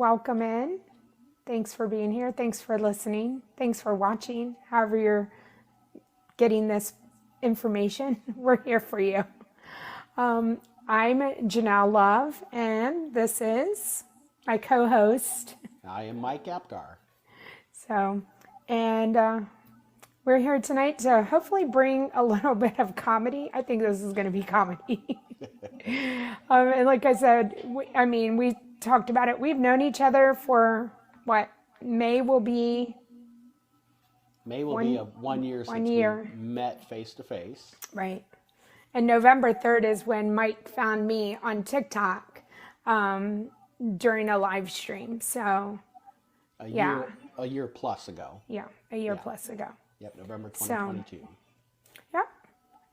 welcome in. Thanks for being here. Thanks for listening. Thanks for watching. However you're getting this information, we're here for you. I'm Janelle Love, and this is my co-host. I am Mike Apgar. So, and we're here tonight to hopefully bring a little bit of comedy. I think this is going to be comedy. And like I said, we talked about it. We've known each other for what? May will be a 1 year since we met face to face. Right. And November 3rd is when Mike found me on TikTok during a live stream. So, a year plus ago. Yeah, a year plus ago. Yep, November 2022. So, yep.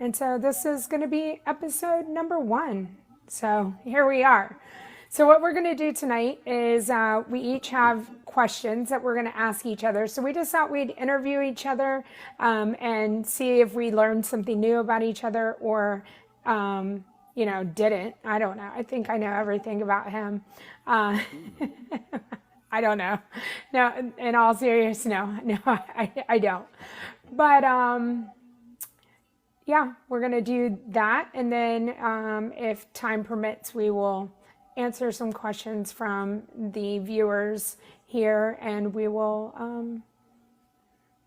And so this is going to be episode number 1. So here we are. So what we're going to do tonight is we each have questions that we're going to ask each other. So we just thought we'd interview each other and see if we learned something new about each other or, didn't. I don't know. I think I know everything about him. I don't know. No, in all seriousness, no, I don't. But we're going to do that. And then if time permits, we will answer some questions from the viewers here, and we will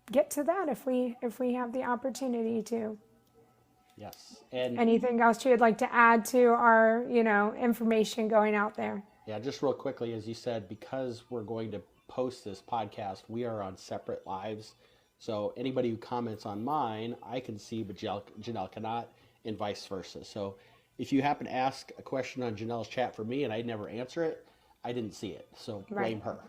get to that if we have the opportunity to. Yes. And anything else you would like to add to our, information going out there? Yeah, just real quickly, as you said, because we're going to post this podcast, we are on separate lives. So anybody who comments on mine, I can see, but Janelle cannot, and vice versa. So if you happen to ask a question on Janelle's chat for me and I never answer it, I didn't see it. So blame her.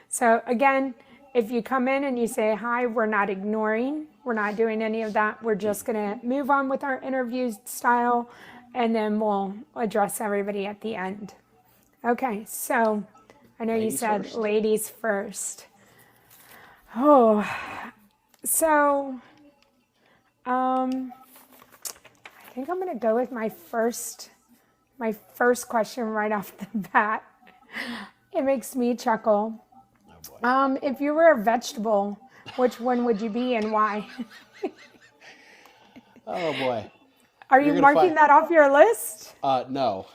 So again, if you come in and you say hi, we're not ignoring. We're not doing any of that. We're just going to move on with our interview style, and then we'll address everybody at the end. Okay, so I know you said first. Ladies first. Oh, so I think I'm going to go with my first question right off the bat. It makes me chuckle. Oh boy. If you were a vegetable, which one would you be and why? Oh boy. Are you marking that off your list? No.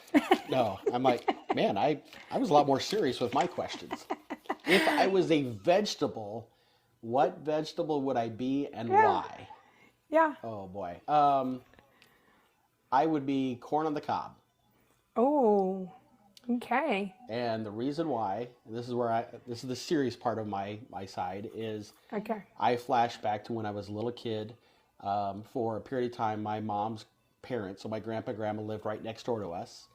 I'm like, man, I was a lot more serious with my questions. If I was a vegetable, what vegetable would I be and why? Yeah. Oh boy. I would be corn on the cob. Oh, okay. And the reason why, and this is the serious part of my side, is I flash back to when I was a little kid. For a period of time, my mom's parents, so my grandpa and grandma, lived right next door to us.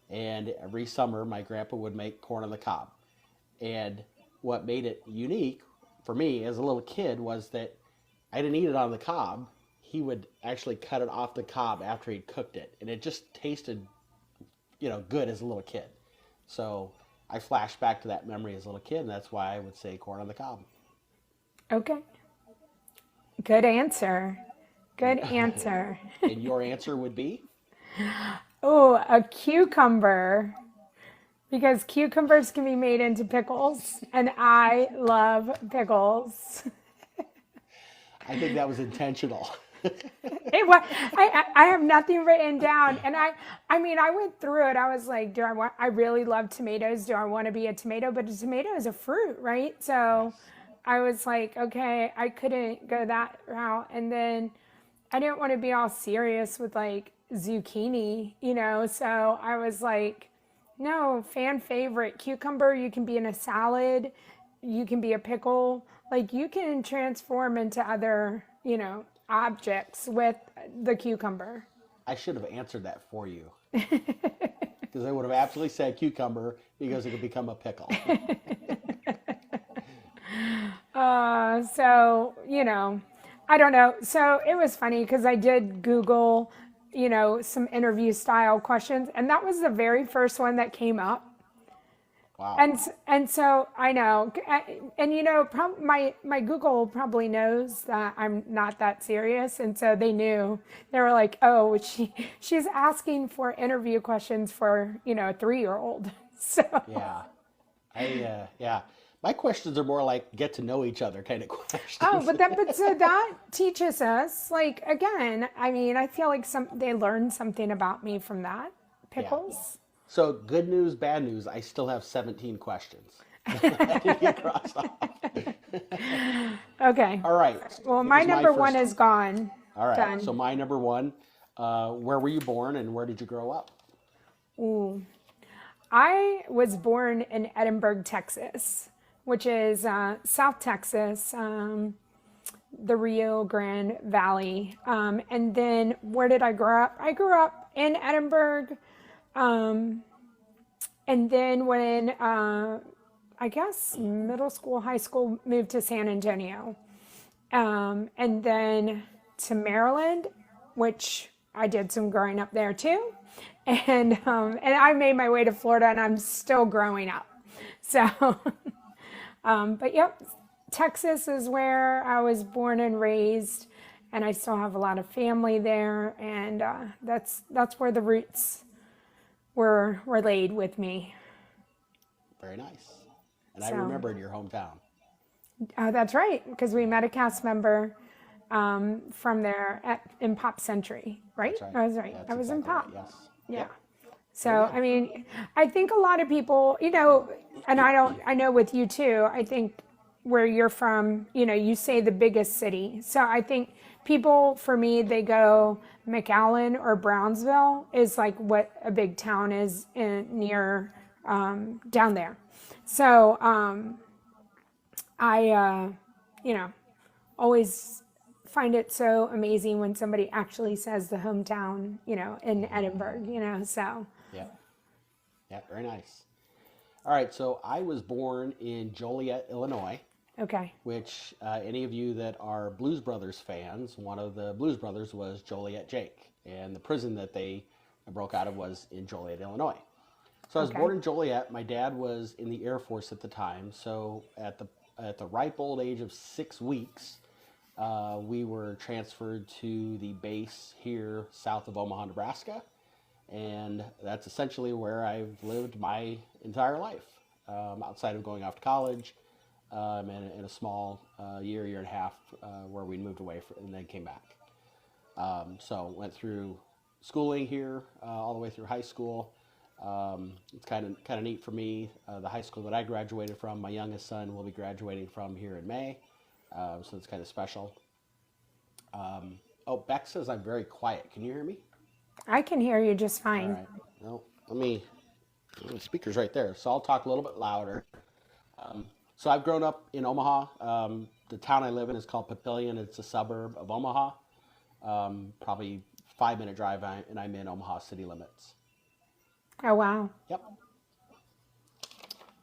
And every summer, my grandpa would make corn on the cob. And what made it unique for me as a little kid was that I didn't eat it on the cob. He would actually cut it off the cob after he'd cooked it. And it just tasted, good as a little kid. So I flash back to that memory as a little kid, and that's why I would say corn on the cob. Okay. Good answer. Good answer. And your answer would be? Oh, a cucumber. Because cucumbers can be made into pickles, and I love pickles. I think that was intentional. It was. I have nothing written down, and I went through it. I was like, I really love tomatoes. Do I want to be a tomato? But a tomato is a fruit, right? So I was like, okay, I couldn't go that route. And then I didn't want to be all serious with like zucchini, so I was like, no, fan favorite. Cucumber, you can be in a salad, you can be a pickle, like you can transform into other, objects with the cucumber. I should have answered that for you. Because I would have absolutely said cucumber because it could become a pickle. So, I don't know. So it was funny because I did Google, some interview style questions, and that was the very first one that came up. Wow. And so I know, and you know, my Google probably knows that I'm not that serious, and so they knew. They were like, "Oh, she's asking for interview questions for, you know, a 3-year-old." So, Yeah. Yeah. My questions are more like get to know each other kind of oh, questions. but so that teaches us, like, again, I mean, I feel like they learned something about me from that. Yeah. Pickles. So good news, bad news. I still have 17 questions that I didn't get crossed off. Okay. All right. Well, my Here's my number one first. is gone. All right. So Done. my number one. Where were you born and where did you grow up? Ooh. I was born in Edinburgh, Texas, which is South Texas, the Rio Grande Valley. And then where did I grow up? I grew up in Edinburgh. And then when I guess middle school, high school, moved to San Antonio. And then to Maryland, which I did some growing up there too. And I made my way to Florida and I'm still growing up. So, but yep, Texas is where I was born and raised, and I still have a lot of family there, and that's where the roots were laid with me. Very nice. And I So remembered your hometown. that's right, because we met a cast member from there in Pop Century, right? That's right. I was right. That's I was in exactly right. Pop. Yes. Yeah. Yep. Very So, good. I mean, I think a lot of people, you know, and I know with you too, I think where you're from, you know, you say the biggest city. So I think people, for me, they go McAllen or Brownsville is like what a big town is near down there. So you know, always find it so amazing when somebody actually says the hometown, you know, in Edinburgh, you know, so. Yep. Yeah. Very nice. All right. So I was born in Joliet, Illinois, Okay. which any of you that are Blues Brothers fans, one of the Blues Brothers was Joliet Jake, and the prison that they broke out of was in Joliet, Illinois. So I was Okay. born in Joliet. My dad was in the Air Force at the time. So at the ripe old age of 6 weeks, we were transferred to the base here south of Omaha, Nebraska, and that's essentially where I've lived my entire life. Outside of going off to college, in a small year and a half where we moved away and then came back. So went through schooling here all the way through high school. It's kind of neat for me. The high school that I graduated from, my youngest son will be graduating from here in May, so it's kind of special. Oh, Beck says I'm very quiet. Can you hear me? I can hear you just All fine. right. Well, the speaker's right there, so I'll talk a little bit louder. So I've grown up in Omaha. The town I live in is called Papillion. It's a suburb of Omaha. Probably 5-minute drive, and I'm in Omaha city limits. Oh, wow. Yep.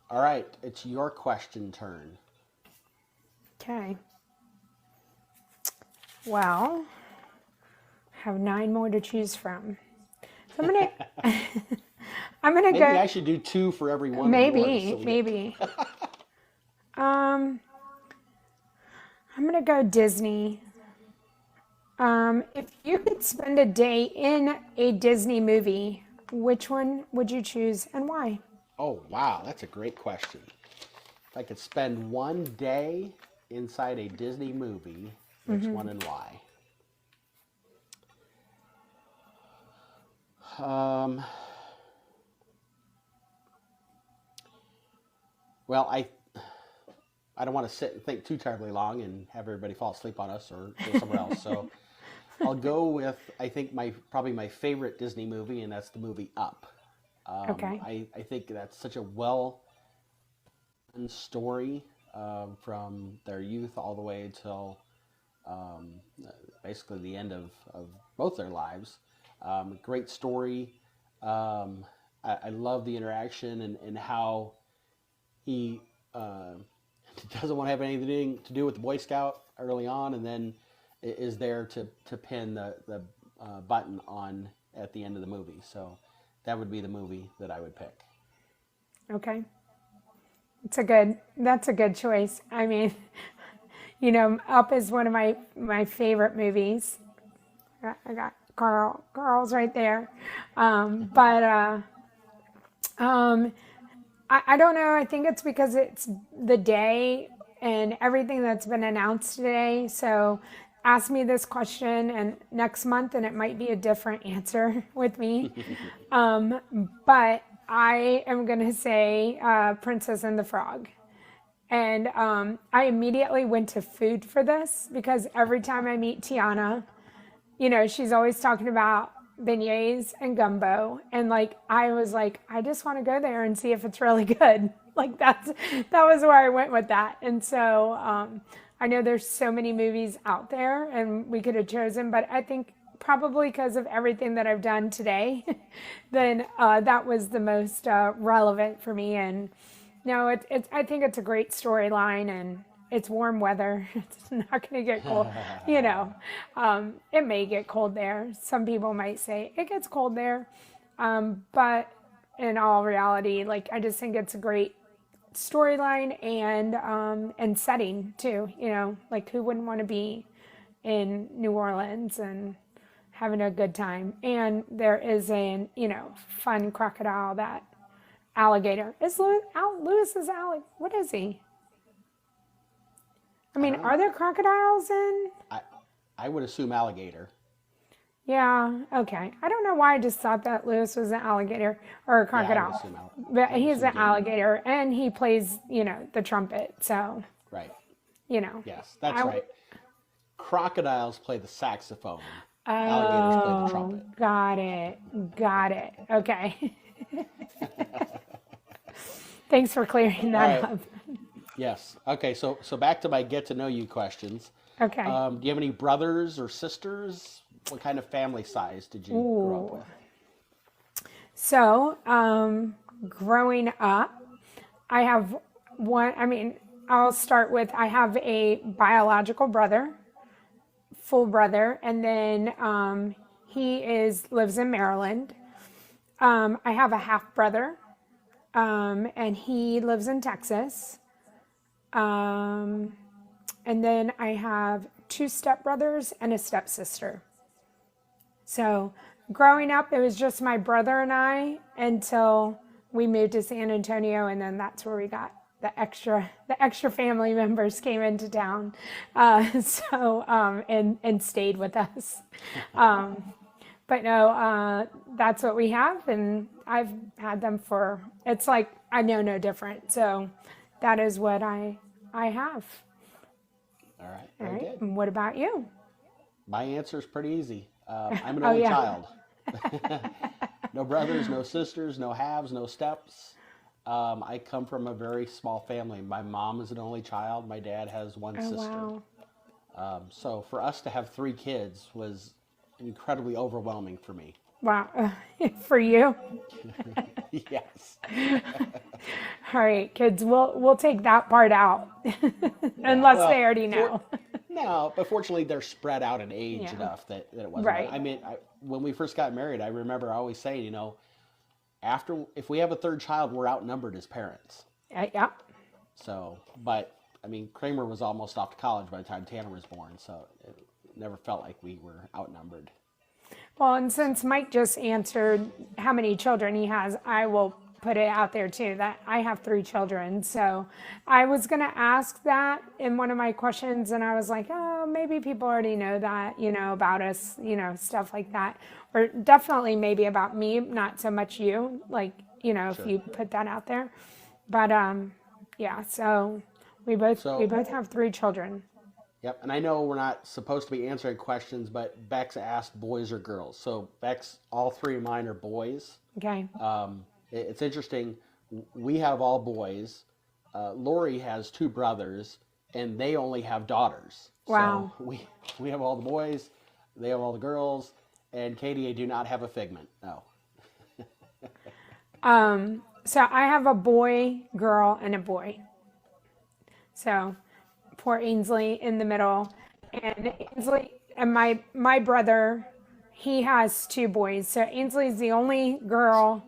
All right, it's your question turn. Okay. Well, I have 9 more to choose from. So I'm gonna, I'm gonna Maybe go. I should do 2 for every one of yours. Maybe, So we get... maybe. Um, I'm gonna go Disney. If you could spend a day in a Disney movie, which one would you choose and why? Oh, wow, that's a great question. If I could spend one day inside a Disney movie, which one and why? Well, I don't want to sit and think too terribly long and have everybody fall asleep on us or go somewhere else. So I'll go with I think probably my favorite Disney movie, and that's the movie Up. Okay. I think that's such a well done story from their youth all the way till um, basically the end of both their lives. Great story. I love the interaction and how he doesn't want to have anything to do with the Boy Scout early on, and then is there to pin the button on at the end of the movie. So that would be the movie that I would pick. Okay. That's a good choice. I mean, Up is one of my favorite movies. I got Carl's right there. But I don't know. I think it's because it's the day and everything that's been announced today. So ask me this question and next month, and it might be a different answer with me. But I am going to say Princess and the Frog. And I immediately went to food for this because every time I meet Tiana, she's always talking about beignets and gumbo. And I was like, I just want to go there and see if it's really good. That was where I went with that. And so I know there's so many movies out there and we could have chosen, but I think probably because of everything that I've done today, then that was the most relevant for me. And no, I think it's a great storyline, and it's warm weather. It's not going to get cold. It may get cold there. Some people might say it gets cold there. But in all reality, I just think it's a great storyline and setting too. Who wouldn't want to be in New Orleans and having a good time? And there is a fun crocodile, that alligator. Is Lewis is alligator? What is he? I mean, are there crocodiles in? I would assume alligator. Yeah, okay. I don't know why I just thought that Lewis was an alligator or a crocodile. But he's an alligator, and he plays, the trumpet, so. Right. Yes, that's right. Crocodiles play the saxophone. Alligators play the trumpet. Got it. Okay. Thanks for clearing that up. Yes. Okay. So back to my get to know you questions. Okay. Do you have any brothers or sisters? What kind of family size did you grow up with? So, growing up, I have one. I mean, I'll start with I have a biological brother, full brother, and then he lives in Maryland. I have a half brother, and he lives in Texas. And then I have 2 stepbrothers and a stepsister. So growing up, it was just my brother and I until we moved to San Antonio, and then that's where we got the extra family members came into town. And stayed with us. But no, that's what we have, and I've had them it's like I know no different. So that is what I have. All right. All right. Good. And what about you? My answer is pretty easy. I'm an only child. No brothers, no sisters, no halves, no steps. I come from a very small family. My mom is an only child. My dad has one sister. Wow. So for us to have 3 kids was incredibly overwhelming for me. Wow. For you? Yes. All right, kids, we'll take that part out. Unless they already know. No, but fortunately they're spread out in age enough that it wasn't. Right. I mean, when we first got married, I remember always saying, if we have a 3rd child, we're outnumbered as parents. Yeah. So, but I mean, Kramer was almost off to college by the time Tanner was born, so it never felt like we were outnumbered. Well, and since Mike just answered how many children he has, I will put it out there too that I have 3 children. So I was going to ask that in one of my questions, and I was like, oh, maybe people already know that, about us, stuff like that. Or definitely maybe about me, not so much you, Sure. if you put that out there. But yeah, so we both have 3 children. Yep, and I know we're not supposed to be answering questions, but Bex asked boys or girls. So Bex, all 3 of mine are boys. Okay. It's interesting. We have all boys. Lori has 2 brothers, and they only have daughters. Wow. So we have all the boys, they have all the girls, and Katie, I do not have a figment. No. So I have a boy, girl, and a boy. So poor Ainsley in the middle, and Ainsley and my brother, he has 2 boys. So Ainsley's the only girl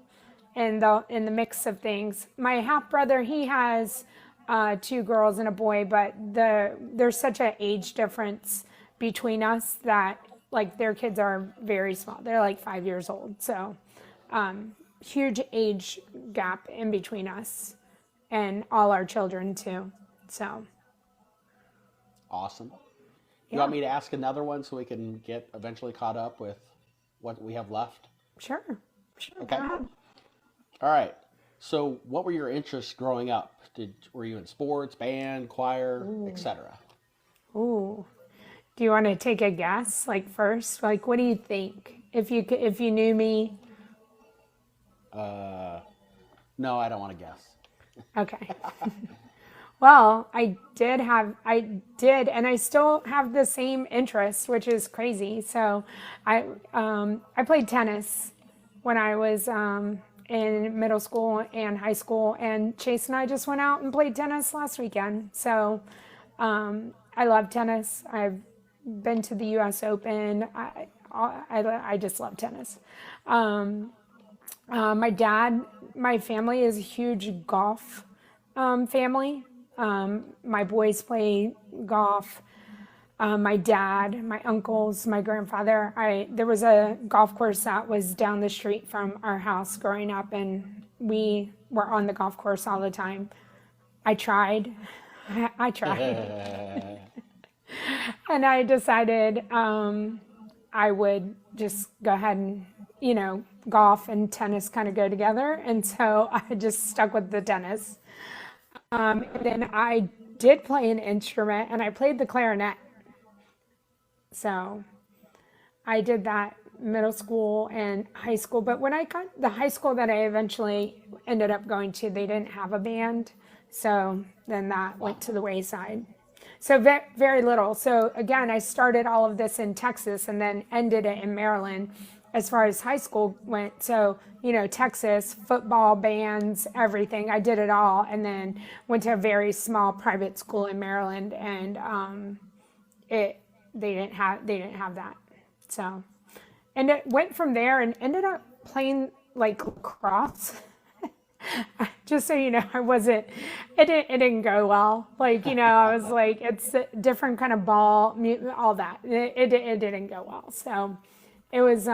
in the mix of things. My half brother, he has two girls and a boy, but there's such an age difference between us that like their kids are very small. They're like 5 years old. So huge age gap in between us and all our children too. So awesome. You want me to ask another one so we can get eventually caught up with what we have left? Sure. Okay. All right. So, what were your interests growing up? Were you in sports, band, choir, etc.? Ooh. Do you want to take a guess, like first? Like, what do you think? If you knew me. No, I don't want to guess. Okay. Well, I did, and I still have the same interest, which is crazy. So, I played tennis when I was in middle school and high school, and Chase and I just went out and played tennis last weekend. So, I love tennis. I've been to the U.S. Open. I just love tennis. My family is a huge golf family. My boys play golf. My dad, my uncles, my grandfather. There was a golf course that was down the street from our house growing up, and we were on the golf course all the time. I tried. And I decided I would just go ahead and, golf and tennis kind of go together. And so I just stuck with the tennis. And then I did play an instrument, and I played the clarinet. So I did that middle school and high school. But when I got the high school that I eventually ended up going to, they didn't have a band. So then that went to the wayside. So very, very little. So again, I started all of this in Texas and then ended it in Maryland as far as high school went. So, Texas, football, bands, everything. I did it all, and then went to a very small private school in Maryland, and they didn't have that. So, and it went from there and ended up playing like lacrosse. Just so you know, it didn't go well. Like, I was like, it's a different kind of ball, all that. It didn't go well. So it was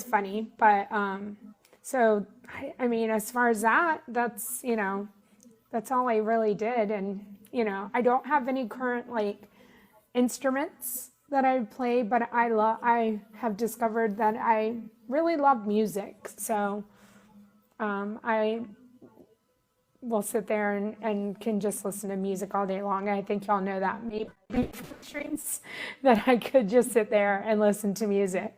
funny, but, so, I mean, as far as that's all I really did. And, I don't have any current like instruments that I play, but I have discovered that I really love music. So, I will sit there and can just listen to music all day long. I think y'all know that maybe streams that I could just sit there and listen to music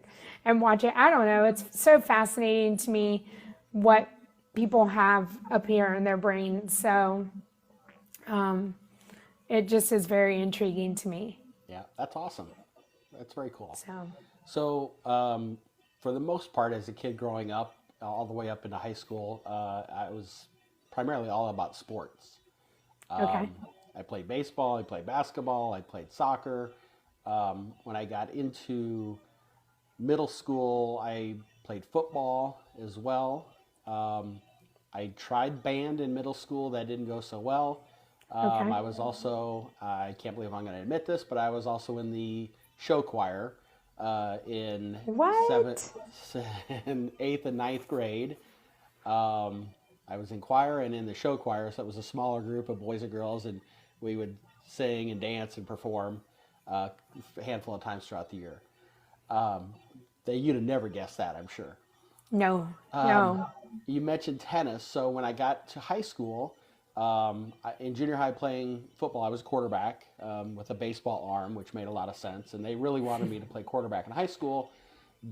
and watch it. I don't know. It's so fascinating to me what people have up here in their brain. So it just is very intriguing to me. Yeah, that's awesome. That's very cool. So for the most part, as a kid growing up, all the way up into high school, I was primarily all about sports. Okay. I played baseball, I played basketball, I played soccer. When I got into middle school, I played football as well. I tried band in middle school. That didn't go so well. Okay. I was also, I can't believe I'm going to admit this, but I was also in the show choir in What? 8th and 9th grade. I was in choir and in the show choir, so it was a smaller group of boys and girls, and we would sing and dance and perform a handful of times throughout the year. You'd have never guessed that, I'm sure. No. No. You mentioned tennis, so when I got to high school, in junior high playing football, I was a quarterback with a baseball arm, which made a lot of sense, and they really wanted me to play quarterback in high school.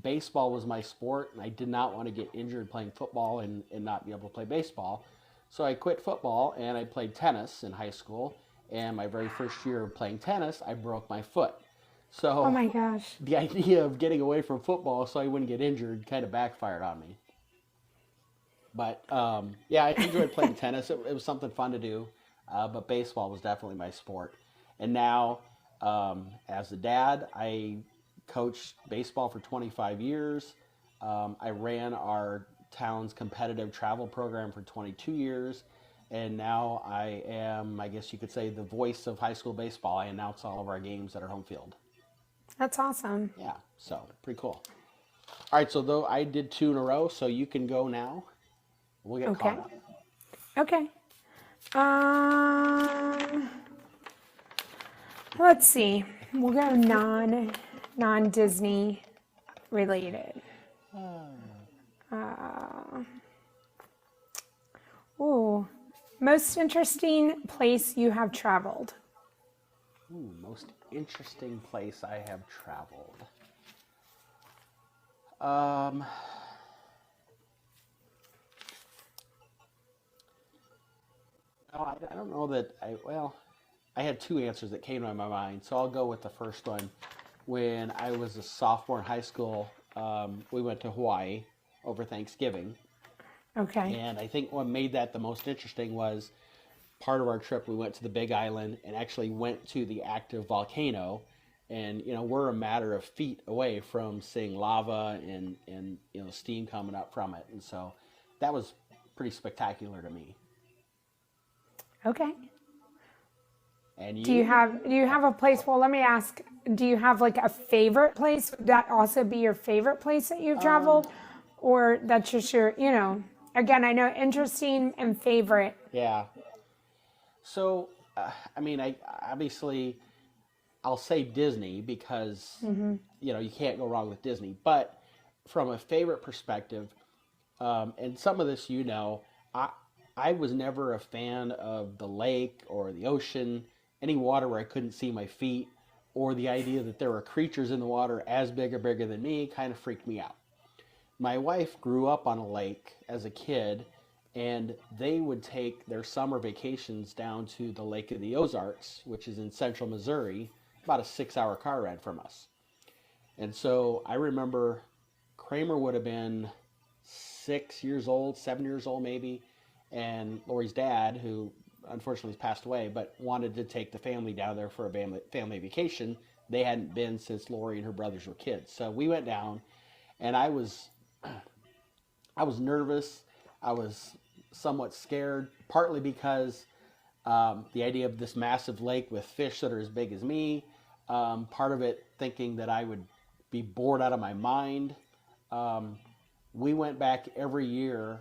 Baseball was my sport, and I did not want to get injured playing football and not be able to play baseball. So I quit football, and I played tennis in high school, and my very first year of playing tennis, I broke my foot. So Oh my gosh. the idea of getting away from football so I wouldn't get injured kind of backfired on me. But yeah, I enjoyed playing tennis. It was something fun to do, but baseball was definitely my sport. And now, as a dad, I coached baseball for 25 years. I ran our town's competitive travel program for 22 years. And now I am, I guess you could say, the voice of high school baseball. I announce all of our games at our home field. That's awesome. Yeah, so pretty cool. All right, so though I did 2 in a row, so you can go now. We'll get Okay. caught up. Okay. Let's see. We'll go non-Disney related. Most interesting place you have traveled. Most interesting place I have traveled. I don't know that I had 2 answers that came to my mind, so I'll go with the first one. When I was a sophomore in high school, we went to Hawaii over Thanksgiving. Okay. And I think what made that the most interesting was part of our trip, we went to the Big Island and actually went to the active volcano. And, we're a matter of feet away from seeing lava and steam coming up from it. And so that was pretty spectacular to me. Okay. And you? Do you have a place? Well, let me ask, do you have like a favorite place? Would that also be your favorite place that you've traveled? Or that's just your, again, I know interesting and favorite. Yeah. So, I obviously, I'll say Disney because, you can't go wrong with Disney. But from a favorite perspective, and some of this, I was never a fan of the lake or the ocean, any water where I couldn't see my feet, or the idea that there were creatures in the water as big or bigger than me kind of freaked me out. My wife grew up on a lake as a kid, and they would take their summer vacations down to the Lake of the Ozarks, which is in central Missouri, about a 6-hour car ride from us. And so I remember Kramer would have been 6 years old, 7 years old maybe, and Lori's dad, who unfortunately has passed away, but wanted to take the family down there for a family vacation. They hadn't been since Lori and her brothers were kids. So we went down, and I was nervous. I was somewhat scared, partly because the idea of this massive lake with fish that are as big as me, part of it thinking that I would be bored out of my mind. We went back every year,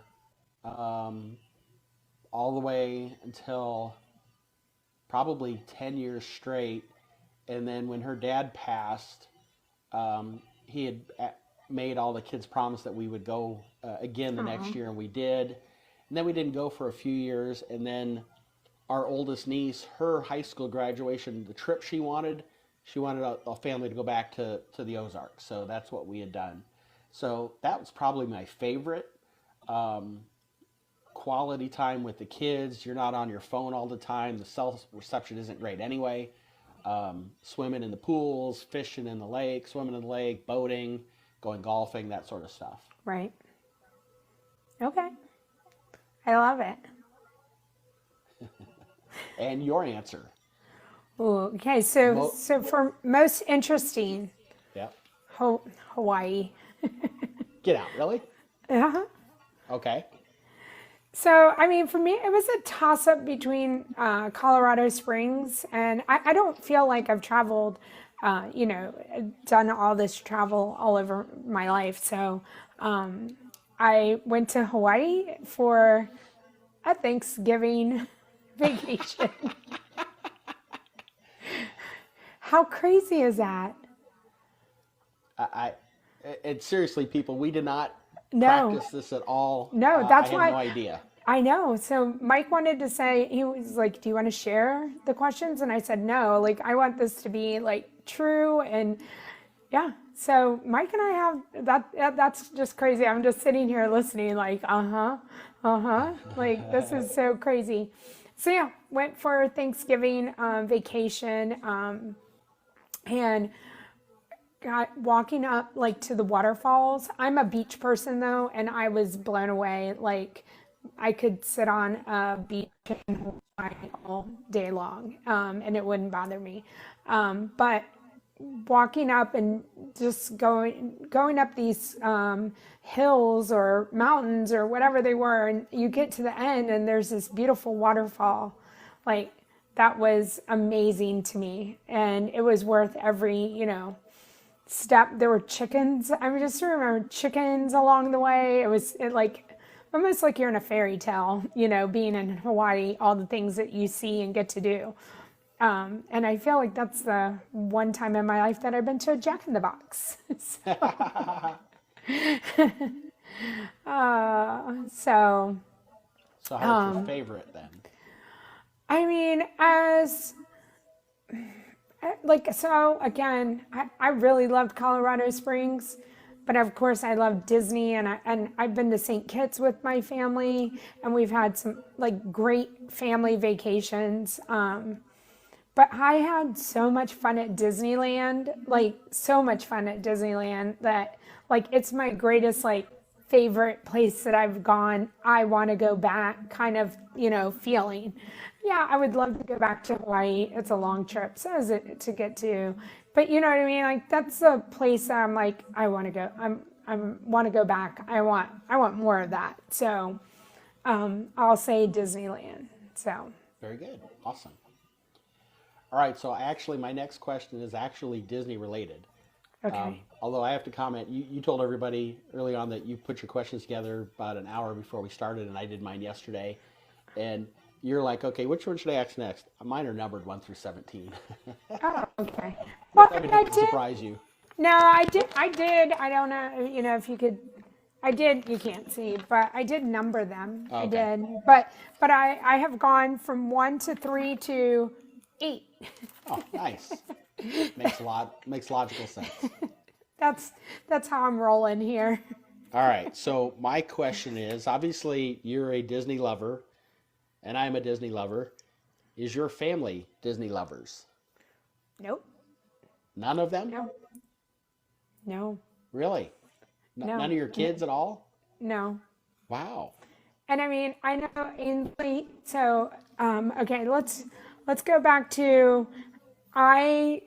all the way until probably 10 years straight. And then when her dad passed, he had made all the kids promise that we would go again the next year, and we did. And then we didn't go for a few years. And then our oldest niece, her high school graduation, the trip she wanted a family to go back to the Ozarks. So that's what we had done. So that was probably my favorite. Quality time with the kids. You're not on your phone all the time. The cell reception isn't great anyway. Swimming in the pools, fishing in the lake, swimming in the lake, boating, going golfing, that sort of stuff. Right. Okay. I love it. And your answer? Ooh, okay, so for most interesting, Yep. Hawaii. Get out, really? Uh-huh. Okay. So, for me, it was a toss-up between Colorado Springs, and I don't feel like I've traveled, done all this travel all over my life. So, I went to Hawaii for a Thanksgiving vacation. How crazy is that? And seriously, people, we did not practice this at all. No, that's I why. had no idea. I know. So Mike wanted to say, he was like, do you want to share the questions? And I said, no, like, I want this to be like true. And yeah, so Mike and I have that's just crazy. I'm just sitting here listening like, like, this is so crazy. So yeah, went for Thanksgiving vacation, and got walking up like to the waterfalls. I'm a beach person though, and I was blown away. Like, I could sit on a beach in Hawaii all day long, and it wouldn't bother me. But walking up and just going up these hills or mountains or whatever they were, and you get to the end and there's this beautiful waterfall. Like, that was amazing to me, and it was worth every, step. There were chickens. I just remember chickens along the way. It was like almost like you're in a fairy tale, being in Hawaii, all the things that you see and get to do. And I feel like that's the one time in my life that I've been to a Jack in the Box. So how's your favorite then? I mean, again, I really loved Colorado Springs, but of course I love Disney, and I've been to St. Kitts with my family, and we've had some like great family vacations. But I had so much fun at Disneyland, that like it's my greatest favorite place that I've gone. I want to go back kind of, feeling. Yeah, I would love to go back to Hawaii. It's a long trip, so is it to get to. But you know what I mean? Like, that's a place that I'm like, I want to go. I want to go back. I want more of that. So I'll say Disneyland. So very good. Awesome. All right, so actually my next question is actually Disney related. Okay. Although I have to comment, you told everybody early on that you put your questions together about an hour before we started, and I did mine yesterday. And you're like, okay, which one should I ask next? Mine are numbered 1 through 17. Oh, okay. Well, I did surprise you. No, I did. I don't know, if you could. I did. You can't see, but I did number them. Okay. I did. But I have gone from 1 to 3 to 8. Oh, nice. Makes logical sense. That's how I'm rolling here. All right. So my question is, obviously you're a Disney lover, and I'm a Disney lover. Is your family Disney lovers? Nope. None of them? No. Really? No. None of your kids at all? No. Wow. And I mean, I know Ainsley. So, okay, let's go back to, I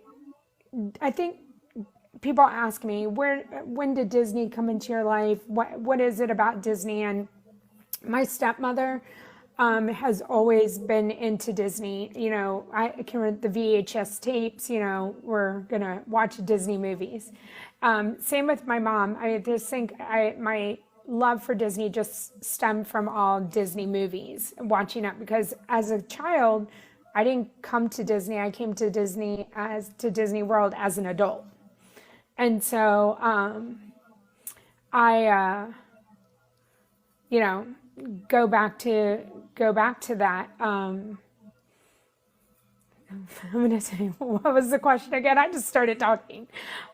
think people ask me, when did Disney come into your life? What is it about Disney? And my stepmother has always been into Disney. I can read the VHS tapes, we're going to watch Disney movies. Same with my mom. I just think my love for Disney just stemmed from all Disney movies, watching it, because as a child, I didn't come to Disney. I came to Disney World as an adult. And so I go back to that. I'm gonna say, what was the question again? I just started talking.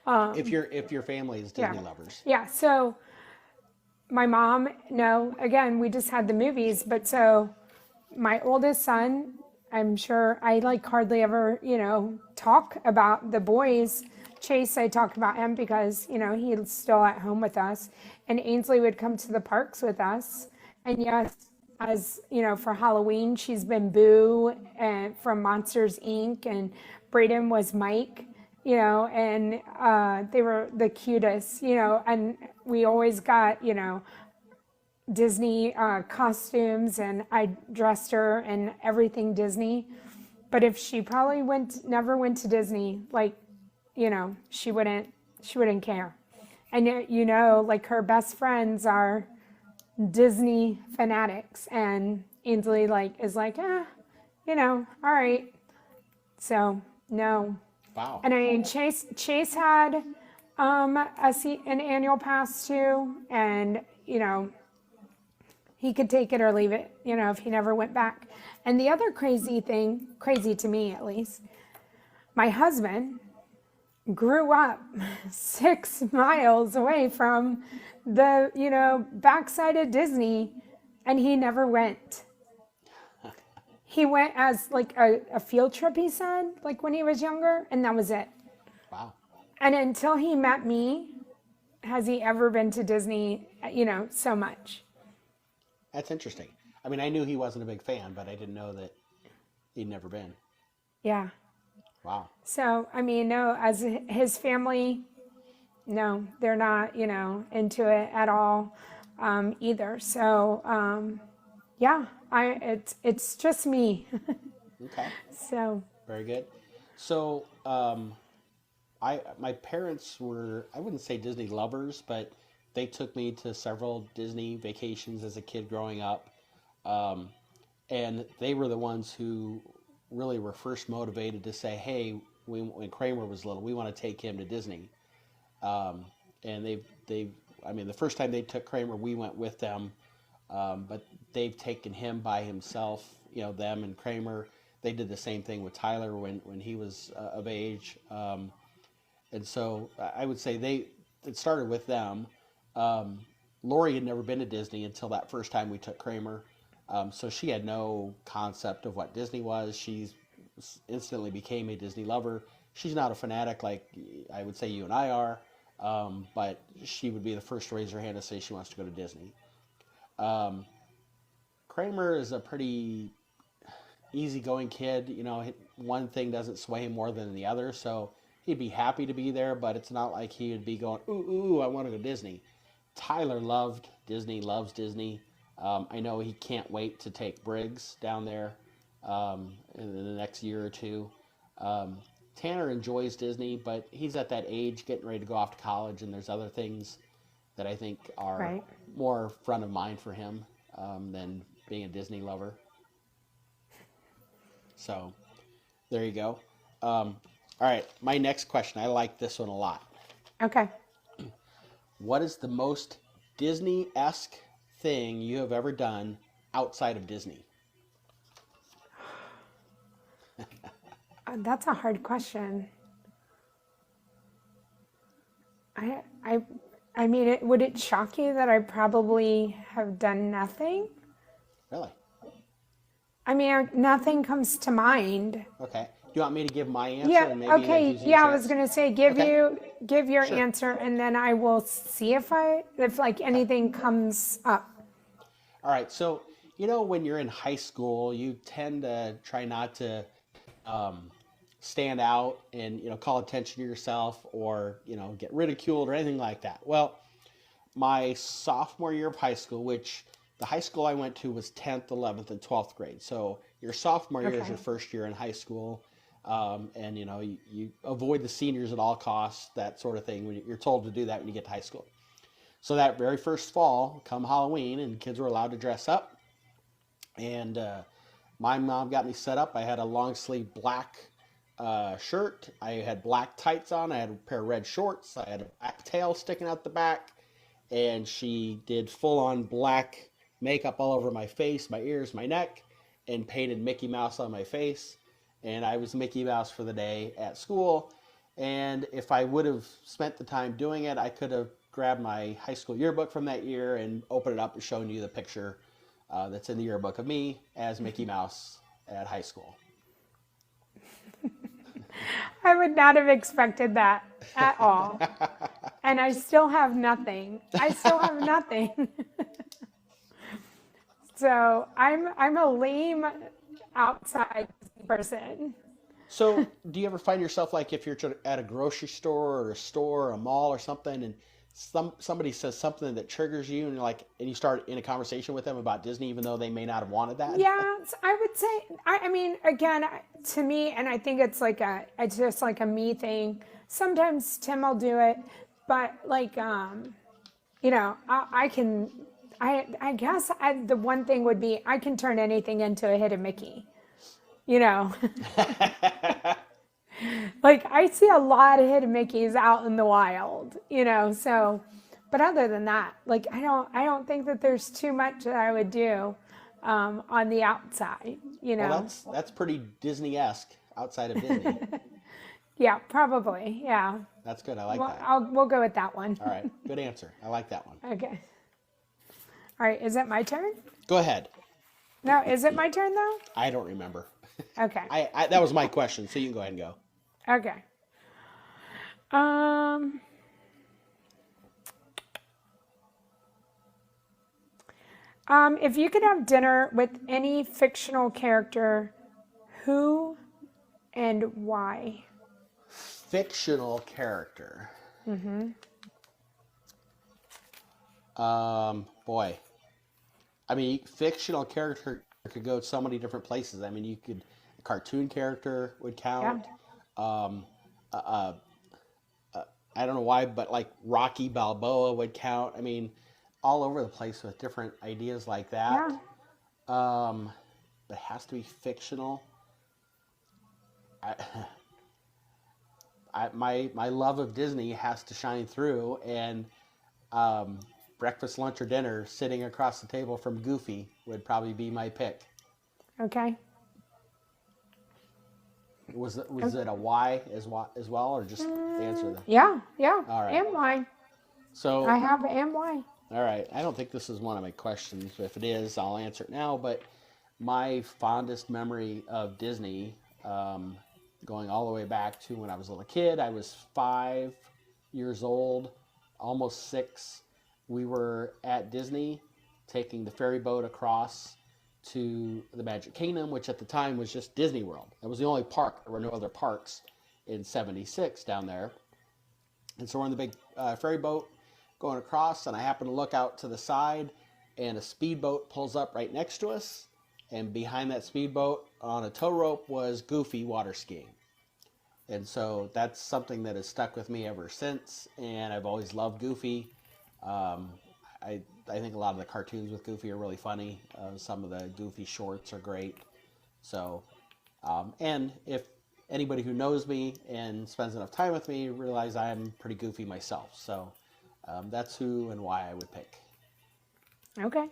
If your family is Disney lovers. Yeah. So my mom, no. Again, we just had the movies, but so my oldest son, I'm sure I hardly ever talk about the boys. Chase, I talk about him because he's still at home with us, and Ainsley would come to the parks with us. And yes, as for Halloween, she's been Boo and from Monsters Inc. and Braden was Mike, and they were the cutest, and we always got, Disney costumes, and I dressed her in everything Disney. But if she probably never went to Disney, she wouldn't care. And her best friends are Disney fanatics, and Ainsley is all right. So no. Wow. And I mean, Chase had an annual pass too, and he could take it or leave it, if he never went back. And the other crazy to me at least, my husband grew up 6 miles away from the, backside of Disney, and he never went. He went as a field trip, he said, when he was younger, and that was it. Wow. And until he met me, has he ever been to Disney, so much. That's interesting. I mean, I knew he wasn't a big fan, but I didn't know that he'd never been. Yeah. Wow. So, I mean, no, as his family, no, they're not, into it at all either. So, yeah, it's just me. Okay. So, Very good. So, my parents were, I wouldn't say Disney lovers, but they took me to several Disney vacations as a kid growing up. Um, and they were the ones who really were first motivated to say, "Hey, when Kramer was little, we want to take him to Disney." Um, and I mean, the first time they took Kramer, we went with them, but they've taken him by himself. Them and Kramer. They did the same thing with Tyler when he was of age. And so I would say it started with them. Um, Lori had never been to Disney until that first time we took Kramer. So she had no concept of what Disney was. She instantly became a Disney lover. She's not a fanatic like I would say you and I are, but she would be the first to raise her hand to say she wants to go to Disney. Um, Kramer is a pretty easygoing kid. One thing doesn't sway him more than the other, so he'd be happy to be there, but it's not like he would be going, ooh, I want to go to Disney. Tyler loved Disney, loves Disney. I know he can't wait to take Briggs down there in the next year or two. Tanner enjoys Disney, but he's at that age getting ready to go off to college, and there's other things that I think are right. more front of mind for him than being a Disney lover. So there you go. All right, my next question. I like this one a lot. Okay. What is the most Disney-esque thing you have ever done outside of Disney? That's a hard question. I mean, would it shock you that I probably have done nothing? Really? I mean, nothing comes to mind. Okay. Do you want me to give my answer? Yeah. And maybe Okay. Yeah, I was gonna say give Okay. your Sure. answer, and then I will see if like anything comes up. All right. So, when you're in high school, you tend to try not to stand out and, call attention to yourself or, get ridiculed or anything like that. Well, my sophomore year of high school, which the high school I went to was 10th, 11th, and 12th grade. So your sophomore year is your first year in high school. And, you avoid the seniors at all costs, that sort of thing. When you're told to do that when you get to high school. So that very first fall, come Halloween, and kids were allowed to dress up. And my mom got me set up. I had a long sleeve black shirt. I had black tights on. I had a pair of red shorts. I had a black tail sticking out the back. And she did full on black makeup all over my face, my ears, my neck, and painted Mickey Mouse on my face. And I was Mickey Mouse for the day at school. And if I would have spent the time doing it, I could have grabbed my high school yearbook from that year and opened it up and shown you the picture that's in the yearbook of me as Mickey Mouse at high school. I would not have expected that at all. And I still have nothing. So I'm a lame outside person. So do you ever find yourself like if you're at a grocery store or a store or a mall or something and somebody says something that triggers you and you start in a conversation with them about Disney even though they may not have wanted that? Yeah, I would say, I mean, again, to me, and I think it's just like a me thing. Sometimes Tim will do it, but I guess the one thing would be I can turn anything into a hidden Mickey, Like I see a lot of hidden Mickeys out in the wild, so, but other than that, I don't think that there's too much that I would do on the outside, Well, that's pretty Disney-esque outside of Disney. Yeah, probably. Yeah. That's good. I like that. We'll go with that one. All right. Good answer. I like that one. Okay. All right. Is it my turn? Go ahead. No, is it my turn though? I don't remember. Okay. That was my question, so you can go ahead and go. Okay. If you could have dinner with any fictional character, who and why? Fictional character. Boy. I mean, fictional character could go so many different places. I mean, a cartoon character would count. Um, uh, I don't know why, but like Rocky Balboa would count. I mean, all over the place with different ideas like that. But it has to be fictional. My love of Disney has to shine through, and breakfast, lunch, or dinner sitting across the table from Goofy would probably be my pick. Okay. Was it a why as well, or just answer that? Yeah. All right. And why? So I have and why. All right. I don't think this is one of my questions. If it is, I'll answer it now. But my fondest memory of Disney, going all the way back to when I was a little kid, I was 5 years old, almost 6. We were at Disney taking the ferry boat across to the Magic Kingdom, which at the time was just Disney World. That was the only park. There were no other parks in '76 down there. And so we're on the big ferry boat going across, and I happen to look out to the side, and a speedboat pulls up right next to us. And behind that speedboat on a tow rope was Goofy water skiing. And so that's something that has stuck with me ever since, and I've always loved Goofy. I think a lot of the cartoons with Goofy are really funny. Some of the Goofy shorts are great. So, and if anybody who knows me and spends enough time with me realize I'm pretty goofy myself. So that's who and why I would pick. Okay.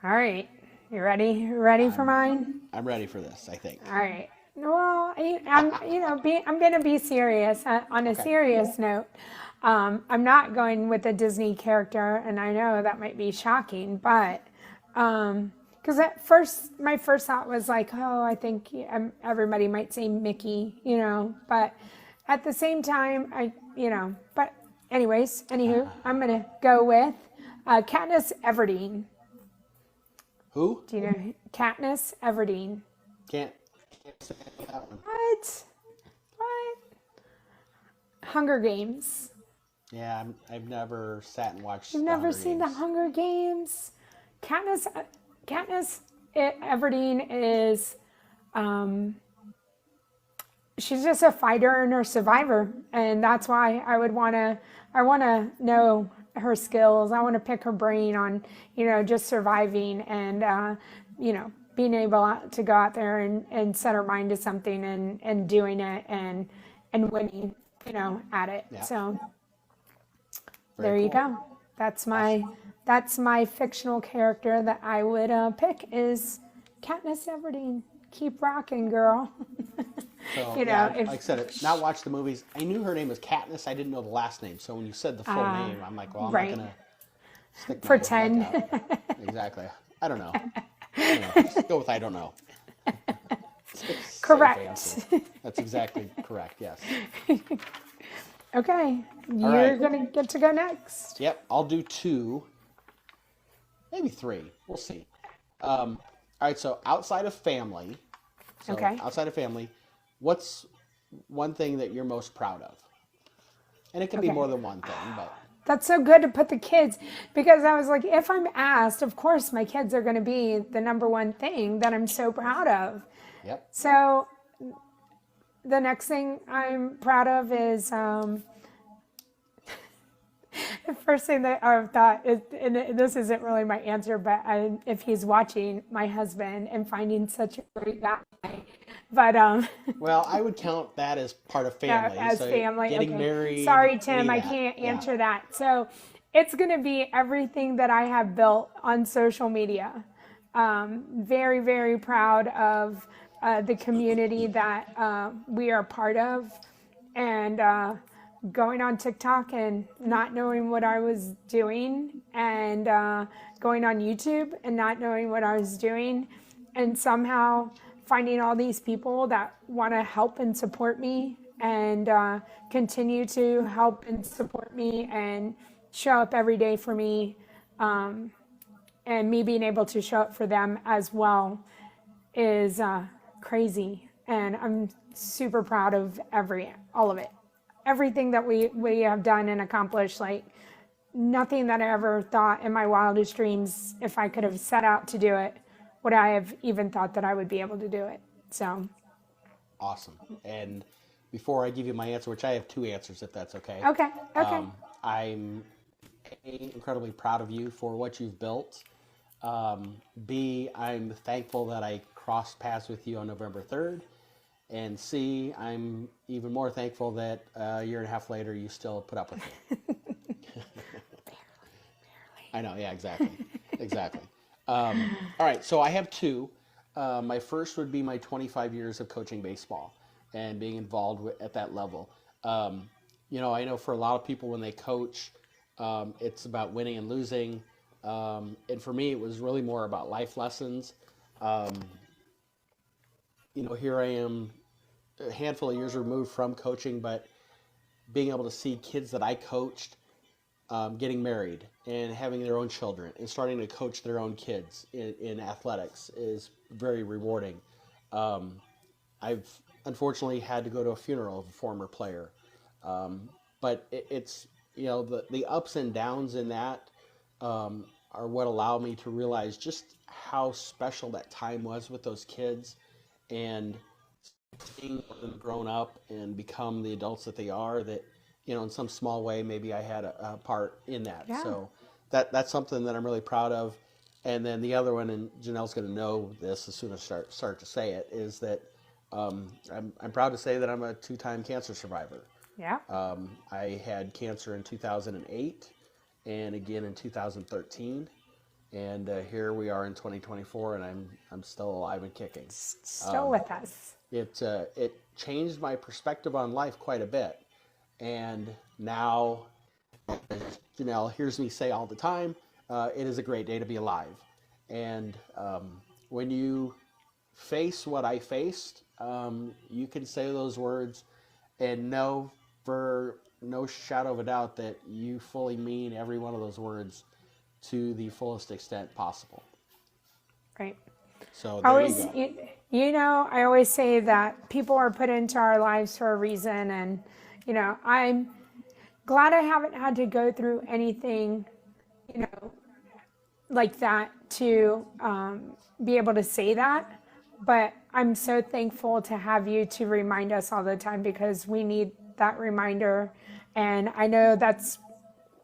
All right. You ready? You ready for mine? I'm ready for this, I think. All right. Well, I'm going to be serious. On a serious note, I'm not going with a Disney character, and I know that might be shocking, but because at first, my first thought was like, oh, I think everybody might say Mickey, but at the same time, but anyways, anywho, I'm going to go with Katniss Everdeen. Who? Do you know Katniss Everdeen? Can't say that one. What? Hunger Games. Yeah, I've never sat and watched. You've never seen the Hunger Games? Katniss Everdeen is, she's just a fighter and a survivor, and that's why I want to know her skills. I want to pick her brain on, just surviving and, being able to go out there and set her mind to something and doing it and winning, at it. Yeah. So there you go. That's my fictional character that I would pick is Katniss Everdeen. Keep rocking, girl. So, like I said, not watch the movies. I knew her name was Katniss. I didn't know the last name. So when you said the full name, I'm like, well, I'm not going to stick my pretend. neck out. Exactly. I don't know. Just go with I don't know. Correct. That's exactly correct, yes. Okay. You're going to get to go next. Yep. I'll do 2. Maybe 3. We'll see. All right. So outside of family. Outside of family, what's one thing that you're most proud of? And it can be more than one thing, but. That's so good to put the kids, because I was like, if I'm asked, of course my kids are going to be the number one thing that I'm so proud of. Yep. So the next thing I'm proud of is the first thing that I thought is, and this isn't really my answer, but if he's watching, my husband, and finding such a great guy. But well, I would count that as part of family. As so family. Getting married. Sorry, Tim, I can't answer that. So it's going to be everything that I have built on social media. Very, very proud of the community that we are part of, and going on TikTok and not knowing what I was doing, and going on YouTube and not knowing what I was doing, and somehow finding all these people that want to help and support me, and continue to help and support me and show up every day for me, and me being able to show up for them as well is crazy. And I'm super proud of all of it. Everything that we have done and accomplished, like nothing that I ever thought in my wildest dreams, if I could have set out to do it, would I have even thought that I would be able to do it. So. Awesome. And before I give you my answer, which I have two answers, if that's okay. Okay. I'm A, incredibly proud of you for what you've built. B, I'm thankful that I crossed paths with you on November 3rd. And C, I'm even more thankful that a year and a half later you still put up with me. I know, yeah, exactly. Exactly. All right, so I have two. My first would be my 25 years of coaching baseball and being involved at that level. You know, I know for a lot of people when they coach, it's about winning and losing. And for me, it was really more about life lessons. You know, here I am a handful of years removed from coaching, but being able to see kids that I coached getting married and having their own children and starting to coach their own kids in athletics is very rewarding. I've unfortunately had to go to a funeral of a former player, but it's, you know, the ups and downs in that are what allow me to realize just how special that time was with those kids, and seeing them grown up and become the adults that they are, that, you know, in some small way, maybe I had a part in that. Yeah. So that's something that I'm really proud of. And then the other one, and Janelle's going to know this as soon as I start to say it, is that I'm proud to say that I'm a 2-time cancer survivor. Yeah. I had cancer in 2008 and again in 2013. And here we are in 2024, and I'm still alive and kicking. Still with us. It changed my perspective on life quite a bit. And now, as Janelle hears me say all the time, it is a great day to be alive. And when you face what I faced, you can say those words and know for no shadow of a doubt that you fully mean every one of those words to the fullest extent possible. Right. So there Always, you go. you know, I always say that people are put into our lives for a reason, and you know, I'm glad I haven't had to go through anything, you know, like that to be able to say that. But I'm so thankful to have you to remind us all the time, because we need that reminder. And I know that's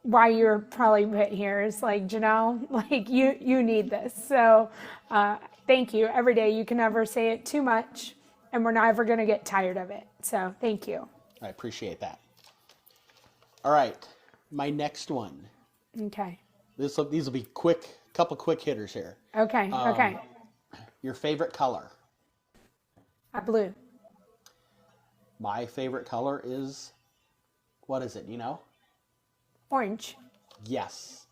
why you're probably put here. Is like, Janelle, like you need this. So thank you. Every day, you can never say it too much, and we're never going to get tired of it. So thank you. I appreciate that. All right, my next one. Okay. These will be couple quick hitters here. Okay. Okay. Your favorite color? Blue. My favorite color is, what is it? You know? Orange. Yes,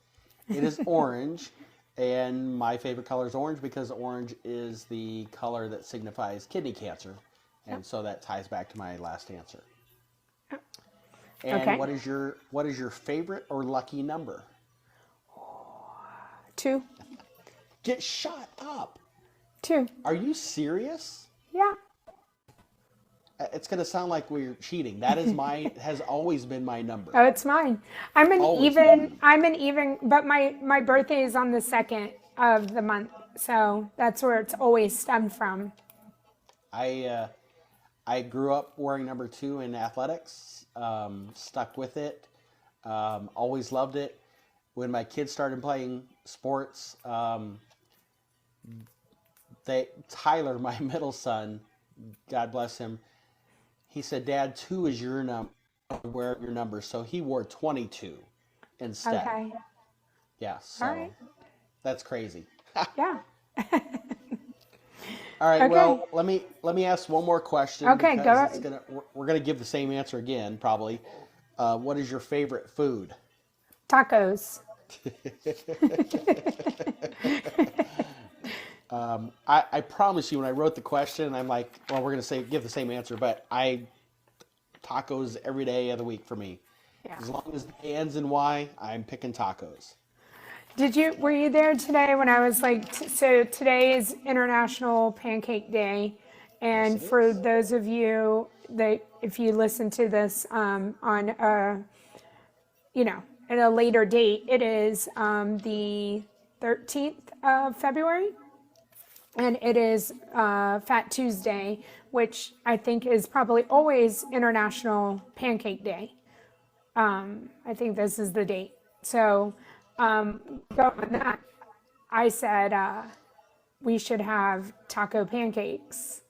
it is orange. And my favorite color is orange because orange is the color that signifies kidney cancer. And so that ties back to my last answer. And Okay. what is your favorite or lucky number? 2. Get shut up. 2. Are you serious? Yeah. It's going to sound like we're cheating. That is has always been my number. Oh, it's mine. I'm an Always even, but my birthday is on the 2nd of the month. So that's where it's always stemmed from. I grew up wearing number 2 in athletics, stuck with it, always loved it. When my kids started playing sports, Tyler, my middle son, God bless him, he said, "Dad, 2 is your number. Wear your number." So he wore 22 instead. Okay. Yeah. So All right. that's crazy. Yeah. All right. Okay. Well, let me ask one more question. Okay, because go. we're gonna give the same answer again, probably. What is your favorite food? Tacos. I promise you, when I wrote the question, I'm like, well, we're gonna give the same answer, but tacos every day of the week for me. Yeah. As long as it ends in Y, I'm picking tacos. Were you there today when I was like, so today is International Pancake Day, And for those of you that, if you listen to this on a, at a later date, it is the 13th of February, and it is Fat Tuesday, which I think is probably always International Pancake Day. I think this is the date. So, going on that, I said we should have taco pancakes.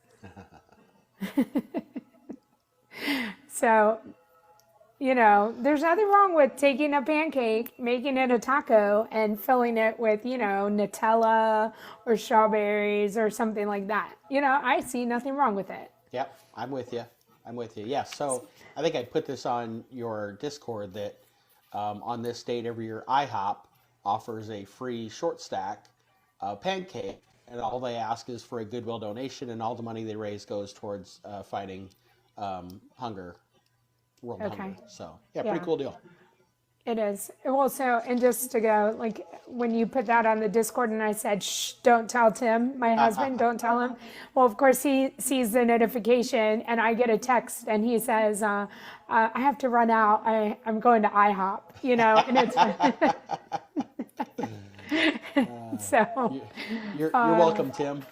So, there's nothing wrong with taking a pancake, making it a taco, and filling it with, Nutella or strawberries or something like that. I see nothing wrong with it. Yep, I'm with you. Yeah, so I think I put this on your Discord that on this date every year, IHOP offers a free short stack pancake, and all they ask is for a Goodwill donation, and all the money they raise goes towards fighting hunger. World Hunger. So, pretty cool deal. It is. Also, and just to go, like, when you put that on the Discord and I said, shh, don't tell Tim, my husband, don't tell him. Well, of course, he sees the notification and I get a text and he says, I have to run out. I'm going to IHOP, and it's... So... You're welcome, Tim.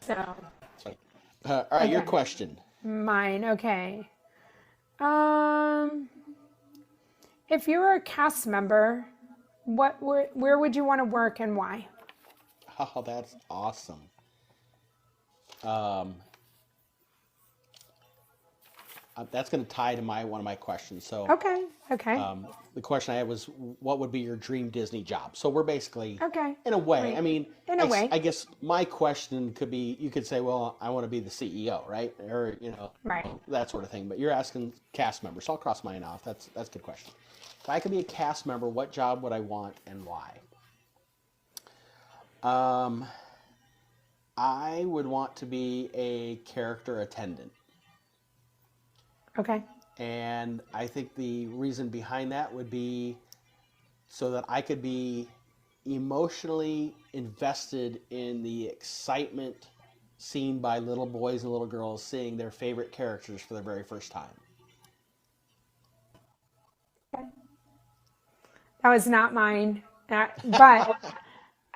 So... all right, okay. Your question. Mine, okay. If you were a cast member, where would you want to work and why? Oh, that's awesome. That's going to tie to one of my questions. So okay. The question I had was, what would be your dream Disney job? So we're basically, in a way, right. I mean, I guess my question could be, you could say, well, I want to be the CEO, right? Or, right. That sort of thing. But you're asking cast members, so I'll cross mine off. That's a good question. If I could be a cast member, what job would I want and why? I would want to be a character attendant. Okay. And I think the reason behind that would be so that I could be emotionally invested in the excitement seen by little boys and little girls seeing their favorite characters for the very first time. Okay. That was not mine, but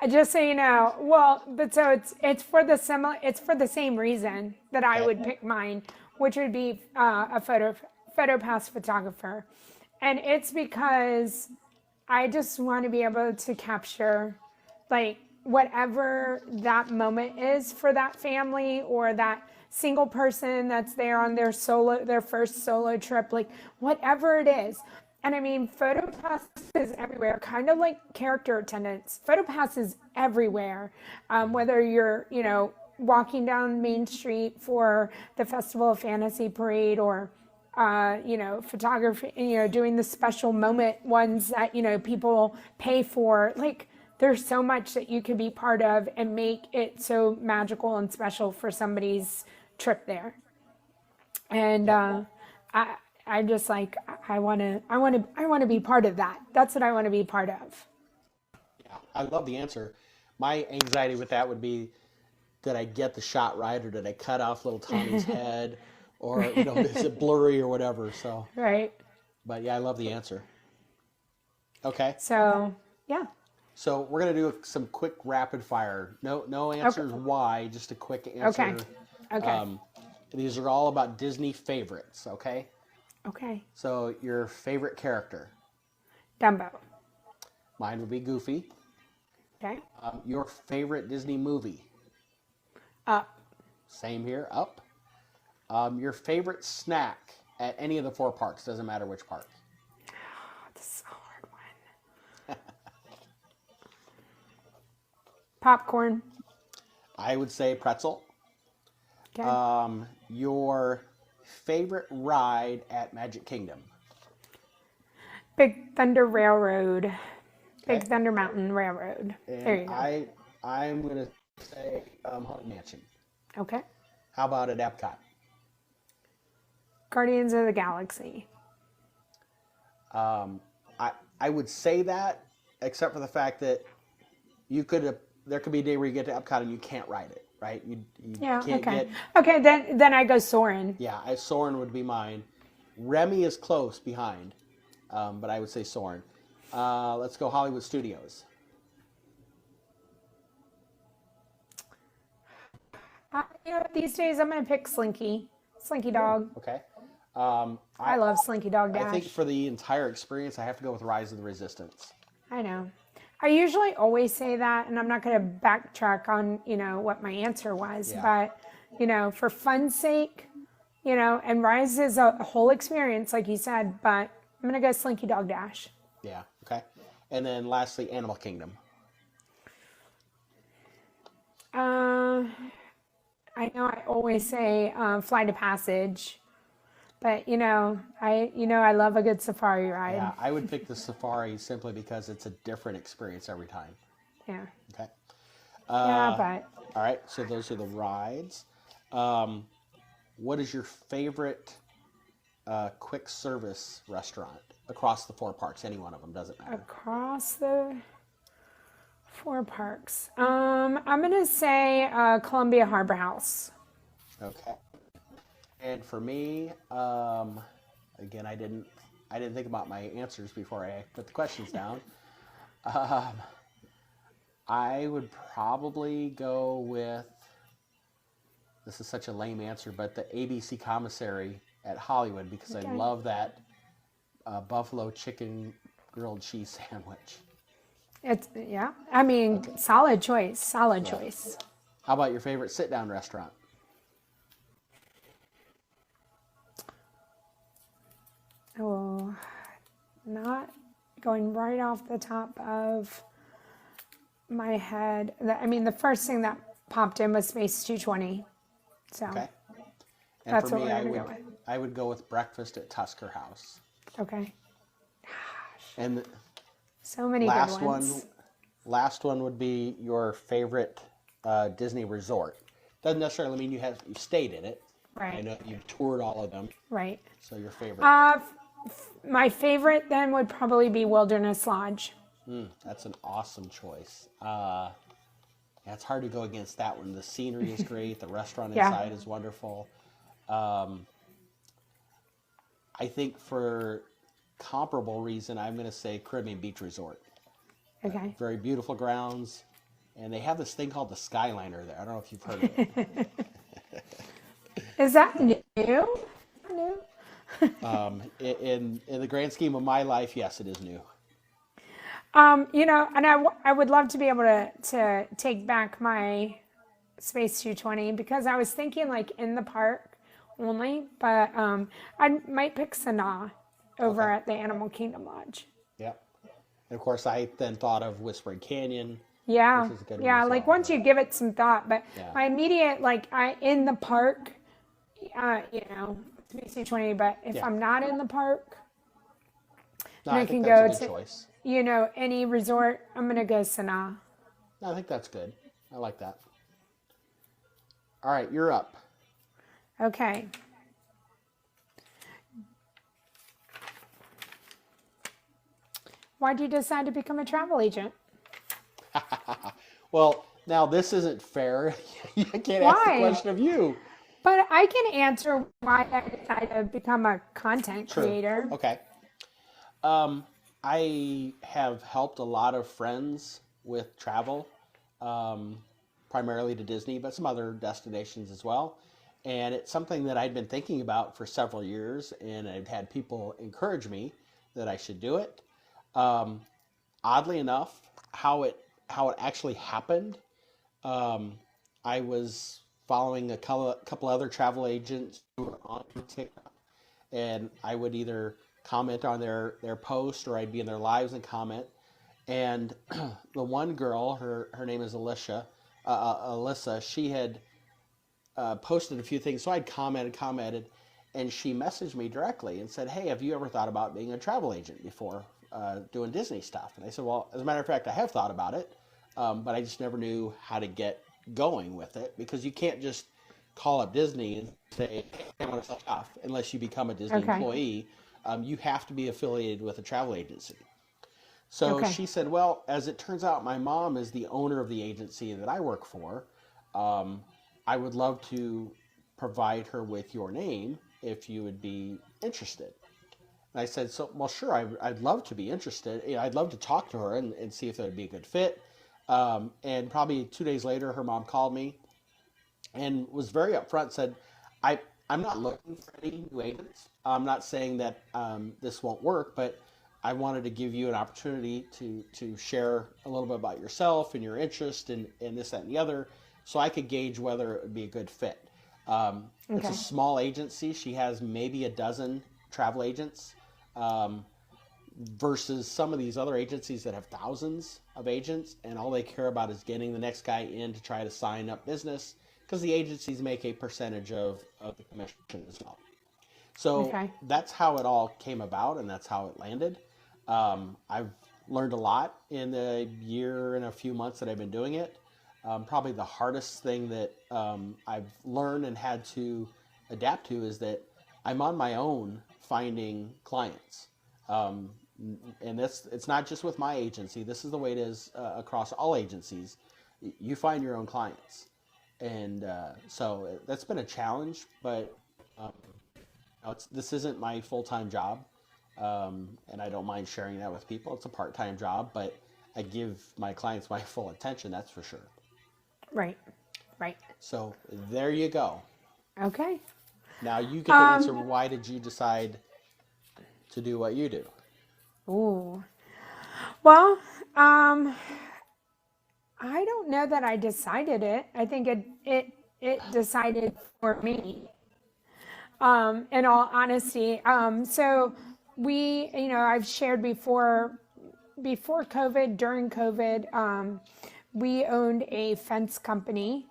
just so you know, but so it's for the same reason that I would pick mine, which would be a PhotoPass photographer. And it's because I just want to be able to capture like whatever that moment is for that family or that single person that's there on their first solo trip, like whatever it is. And I mean, PhotoPass is everywhere, kind of like character attendance. PhotoPass is everywhere, whether you're, walking down Main Street for the Festival of Fantasy Parade or, photography, doing the special moment ones that, people pay for. Like, there's so much that you could be part of and make it so magical and special for somebody's trip there. And I'm just like, I want to be part of that. That's what I want to be part of. Yeah, I love the answer. My anxiety with that would be, did I get the shot right, or did I cut off little Tommy's head, or is it blurry or whatever? So right. But yeah, I love the answer. Okay. So yeah. So we're gonna do some quick rapid fire. No answers. Okay. Why? Just a quick answer. Okay. These are all about Disney favorites. Okay. Okay. So your favorite character? Dumbo. Mine would be Goofy. Okay. Your favorite Disney movie? Up. Same here, Up. Your favorite snack at any of the 4 parks, doesn't matter which park. Oh, this is a hard one. Popcorn. I would say pretzel. Okay. Your favorite ride at Magic Kingdom? Big Thunder Railroad. Okay. Big Thunder Mountain Railroad. And there you go. I'm going to say Haunted Mansion. Okay. How about at Epcot? Guardians of the Galaxy. I would say that, except for the fact that you could there could be a day where you get to Epcot and you can't ride it, right? You Yeah. can't Okay. get. Okay. Then I go Soarin'. Yeah, Soarin' would be mine. Remy is close behind, but I would say Soarin'. Let's go Hollywood Studios. These days I'm gonna pick Slinky Dog. Okay. I love Slinky Dog Dash. I think for the entire experience, I have to go with Rise of the Resistance. I know. I usually always say that, and I'm not going to backtrack on, what my answer was. Yeah. But, for fun's sake, and Rise is a whole experience, like you said, but I'm going to go Slinky Dog Dash. Yeah, okay. And then lastly, Animal Kingdom. I know I always say Flight of Passage. But I love a good safari ride. Yeah, I would pick the safari simply because it's a different experience every time. Yeah. Okay. Yeah, but all right. So those are the rides. What is your favorite quick service restaurant across the 4 parks? Any one of them, doesn't matter. Across the 4 parks, I'm gonna say Columbia Harbor House. Okay. And for me, again, I didn't think about my answers before I put the questions down. I would probably go with, this is such a lame answer, but the ABC Commissary at Hollywood, because I love that buffalo chicken grilled cheese sandwich. Solid choice. Choice. How about your favorite sit-down restaurant? Oh, not going right off the top of my head. The first thing that popped in was Space 220. So Okay. And that's for what me, we're gonna go with. I would go with breakfast at Tusker House. Okay. And So many good ones. Last one would be your favorite Disney resort. Doesn't necessarily mean you stayed in it. Right. I know you've toured all of them. Right. So your favorite. My favorite then would probably be Wilderness Lodge. That's an awesome choice. It's hard to go against that one. The scenery is great. The restaurant inside is wonderful. I think for comparable reason, I'm going to say Caribbean Beach Resort. Okay. Very beautiful grounds. And they have this thing called the Skyliner there. I don't know if you've heard of it. Is that new? New? In the grand scheme of my life, yes, it is new. And I would love to be able to take back my Space 220 because I was thinking like in the park only, but I might pick Sanaa over at the Animal Kingdom Lodge. Yep. And of course, I then thought of Whispering Canyon. Yeah, yeah. Like once you give it some thought, but my immediate in the park, Space 220. But if I'm not in the park, no, I can go to choice. Any resort. I'm gonna go Sanaa. I think that's good. I like that. All right, you're up. Okay. Why'd you decide to become a travel agent? Well, now this isn't fair. I can't ask the question of you. But I can answer why I decided to become a content creator. Okay. I have helped a lot of friends with travel, primarily to Disney, but some other destinations as well. And it's something that I'd been thinking about for several years, and I've had people encourage me that I should do it. Oddly enough, how it actually happened, I was following a couple other travel agents who were on TikTok, and I would either comment on their post or I'd be in their lives and comment. And the one girl, her name is Alyssa, she had posted a few things, so I'd commented, and she messaged me directly and said, "Hey, have you ever thought about being a travel agent before doing Disney stuff?" And I said, "Well, as a matter of fact, I have thought about it, but I just never knew how to get going with it, because you can't just call up Disney and say, hey, I want to sell stuff unless you become a Disney employee. You have to be affiliated with a travel agency." So Okay. she said, well, as it turns out, my mom is the owner of the agency that I work for. Um, I would love to provide her with your name if you would be interested. And I said, so, well, sure, I'd love to be interested. You know, I'd love to talk to her and see if it would be a good fit. And probably 2 days later, her mom called me and was very upfront, said, I, I'm not looking for any new agents. I'm not saying that this won't work, but I wanted to give you an opportunity to share a little bit about yourself and your interest in this, that, and the other, so I could gauge whether it would be a good fit. It's a Okay. small agency. She has maybe a dozen travel agents, um, versus some of these other agencies that have thousands of agents, and all they care about is getting the next guy in to try to sign up business, because the agencies make a percentage of the commission as well. So Okay. that's how it all came about, and that's how it landed. I've learned a lot in the year and a few months that I've been doing it. Probably the hardest thing that I've learned and had to adapt to is that I'm on my own finding clients. Um, and this, it's not just with my agency. This is the way it is across all agencies. You find your own clients, and so that's been a challenge. But um, this isn't my full time job, and I don't mind sharing that with people. It's a part time job, but I give my clients my full attention. That's for sure. Right. Right. So there you go. Okay. Now you get to answer, Um, why did you decide to do what you do? ooh. Well, um, I don't know that I decided it. I think it decided for me. In all honesty. So I've shared before COVID, during COVID, we owned a fence company,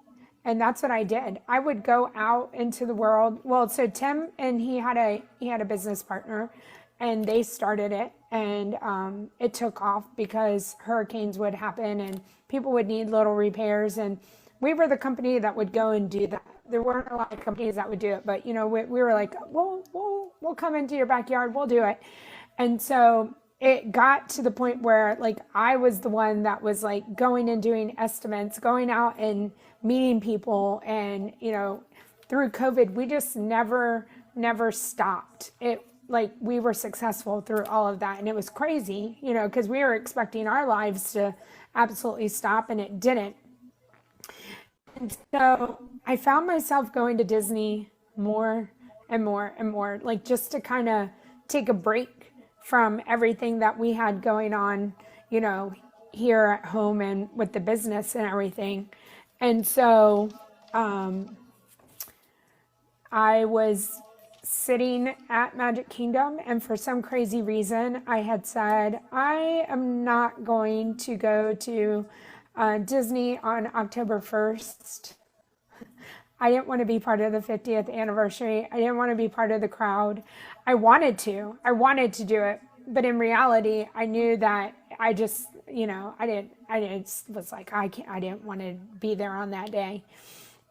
and that's what I did. I would go out into the world. Well, so Tim and he had a business partner, and they started it, and it took off because hurricanes would happen and people would need little repairs, and we were the company that would go and do that. There weren't a lot of companies that would do it, but we were like, we'll come into your backyard, we'll do it. And so it got to the point where like I was the one that was like going and doing estimates, going out and meeting people, and through COVID, we just never stopped. It like we were successful through all of that, and it was crazy, because we were expecting our lives to absolutely stop, and it didn't. And so I found myself going to Disney more and more and more, like just to kind of take a break from everything that we had going on, here at home and with the business and everything. And so I was sitting at Magic Kingdom, and for some crazy reason, I had said, I am not going to go to Disney on October 1st. I didn't want to be part of the 50th anniversary. I didn't want to be part of the crowd. I wanted to do it. But in reality, I knew that I just, I was like, I didn't want to be there on that day.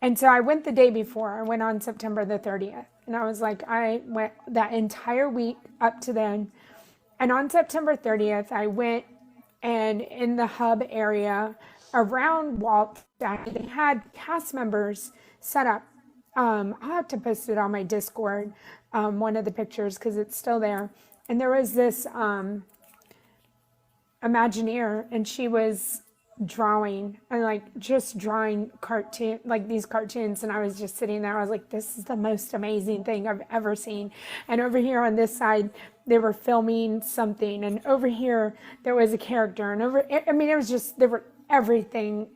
And so I went the day before. I went on September the 30th. And I was like, I went that entire week up to then. And on September 30th, I went, and in the hub area around Walt, they had cast members set up. I'll have to post it on my Discord, one of the pictures, because it's still there. And there was this Imagineer, and she was drawing and like just drawing these cartoons, and I was just sitting there. I was like, this is the most amazing thing I've ever seen. And over here on this side, they were filming something, and over here there was a character, and it was just, there were everything,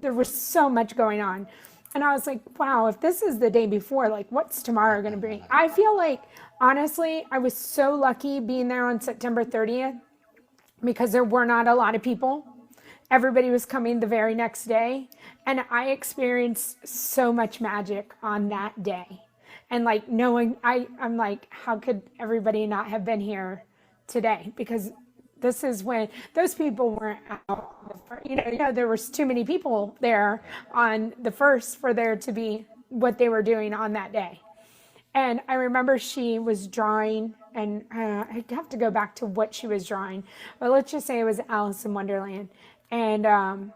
there was so much going on. And I was like, wow, if this is the day before, like what's tomorrow going to bring? I feel like, honestly, I was so lucky being there on September 30th, because there were not a lot of people. Everybody was coming the very next day. And I experienced so much magic on that day. And like I'm like, how could everybody not have been here today? Because this is when those people weren't out. There was too many people there on the first for there to be what they were doing on that day. And I remember she was drawing and I'd have to go back to what she was drawing, but let's just say it was Alice in Wonderland. And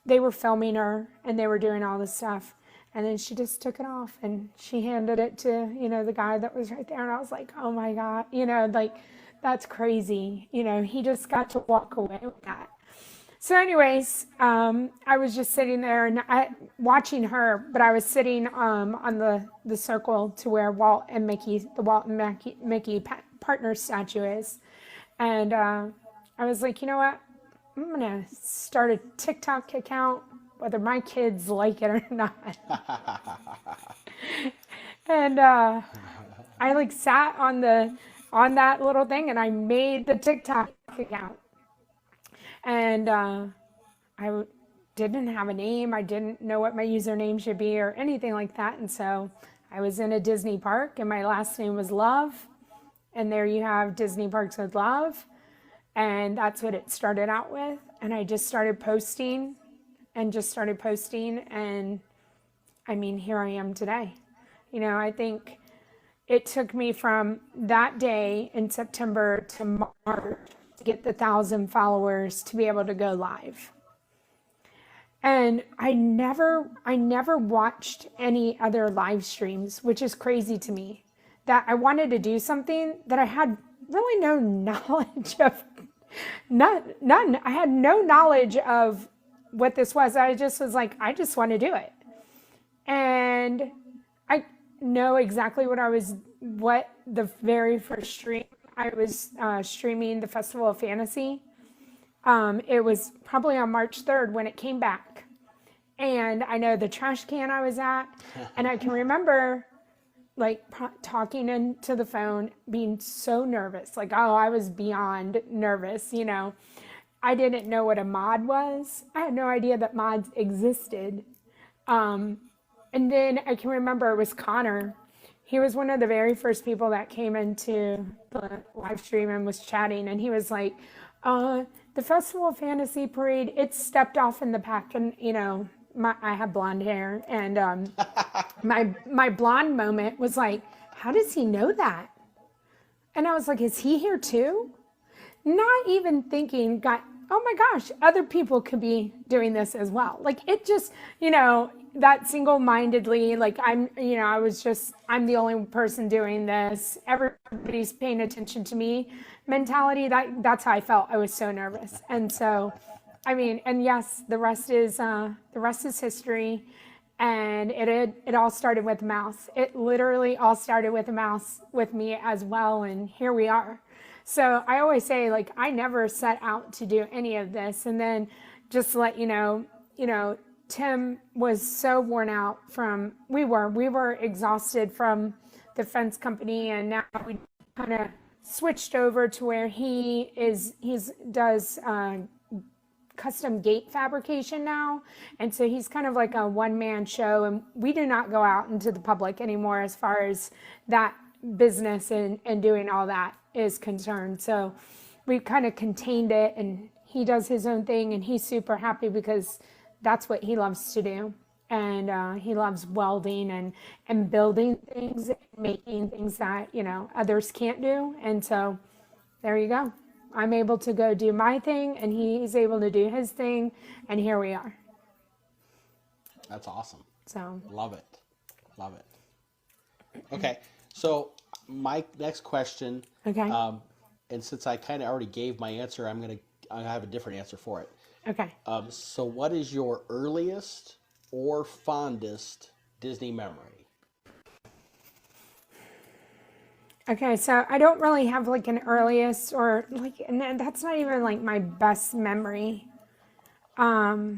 they were filming her and they were doing all this stuff. And then she just took it off and she handed it to, the guy that was right there. And I was like, oh my God, like that's crazy. He just got to walk away with that. So anyways, I was just sitting there and watching her, but I was sitting on the circle to where Walt and Mickey, the Walt and Mickey partner statue is. And I was like, you know what? I'm going to start a TikTok account, whether my kids like it or not. And I like sat on that little thing and I made the TikTok account. And I didn't have a name. I didn't know what my username should be or anything like that. And so I was in a Disney park and my last name was Love. And there you have Disney Parks with Love. And that's what it started out with. And I just started posting. And I mean, here I am today. I think it took me from that day in September to March to get the 1,000 followers to be able to go live. And I never watched any other live streams, which is crazy to me, that I wanted to do something that I had really no knowledge of. None. I had no knowledge of what this was. I just was like, I just want to do it. And I know exactly what the very first stream, I was streaming the Festival of Fantasy. It was probably on March 3rd when it came back. And I know the trash can I was at, and I can remember like talking into the phone, being so nervous. Like, oh, I was beyond nervous, I didn't know what a mod was. I had no idea that mods existed. And then I can remember it was Connor. He was one of the very first people that came into the live stream and was chatting. And he was like, the Festival of Fantasy Parade, it stepped off in the pack. And, I have blonde hair. And my blonde moment was like, how does he know that? And I was like, is he here too? Not even thinking, oh my gosh, other people could be doing this as well. Like it just, that single-mindedly, like I'm the only person doing this. Everybody's paying attention to me mentality. That's how I felt. I was so nervous. And so, and yes, the rest is history. And it all started with a mouse. It literally all started with a mouse with me as well. And here we are. So I always say, like, I never set out to do any of this. And then just to let you know, Tim was so worn out from, we were exhausted from the fence company. And now we kind of switched over to where he does custom gate fabrication now. And so he's kind of like a one-man show. And we do not go out into the public anymore as far as that business and doing all that is concerned. So we kind of contained it, and he does his own thing, and he's super happy because that's what he loves to do. And he loves welding and building things, and making things that, others can't do. And so there you go. I'm able to go do my thing, and he's able to do his thing, and here we are. That's awesome. So love it. Okay. So my next question, okay. And since I kind of already gave my answer, I'm gonna have a different answer for it. Okay. So what is your earliest or fondest Disney memory? Okay, so I don't really have like an earliest or like, and that's not even like my best memory. I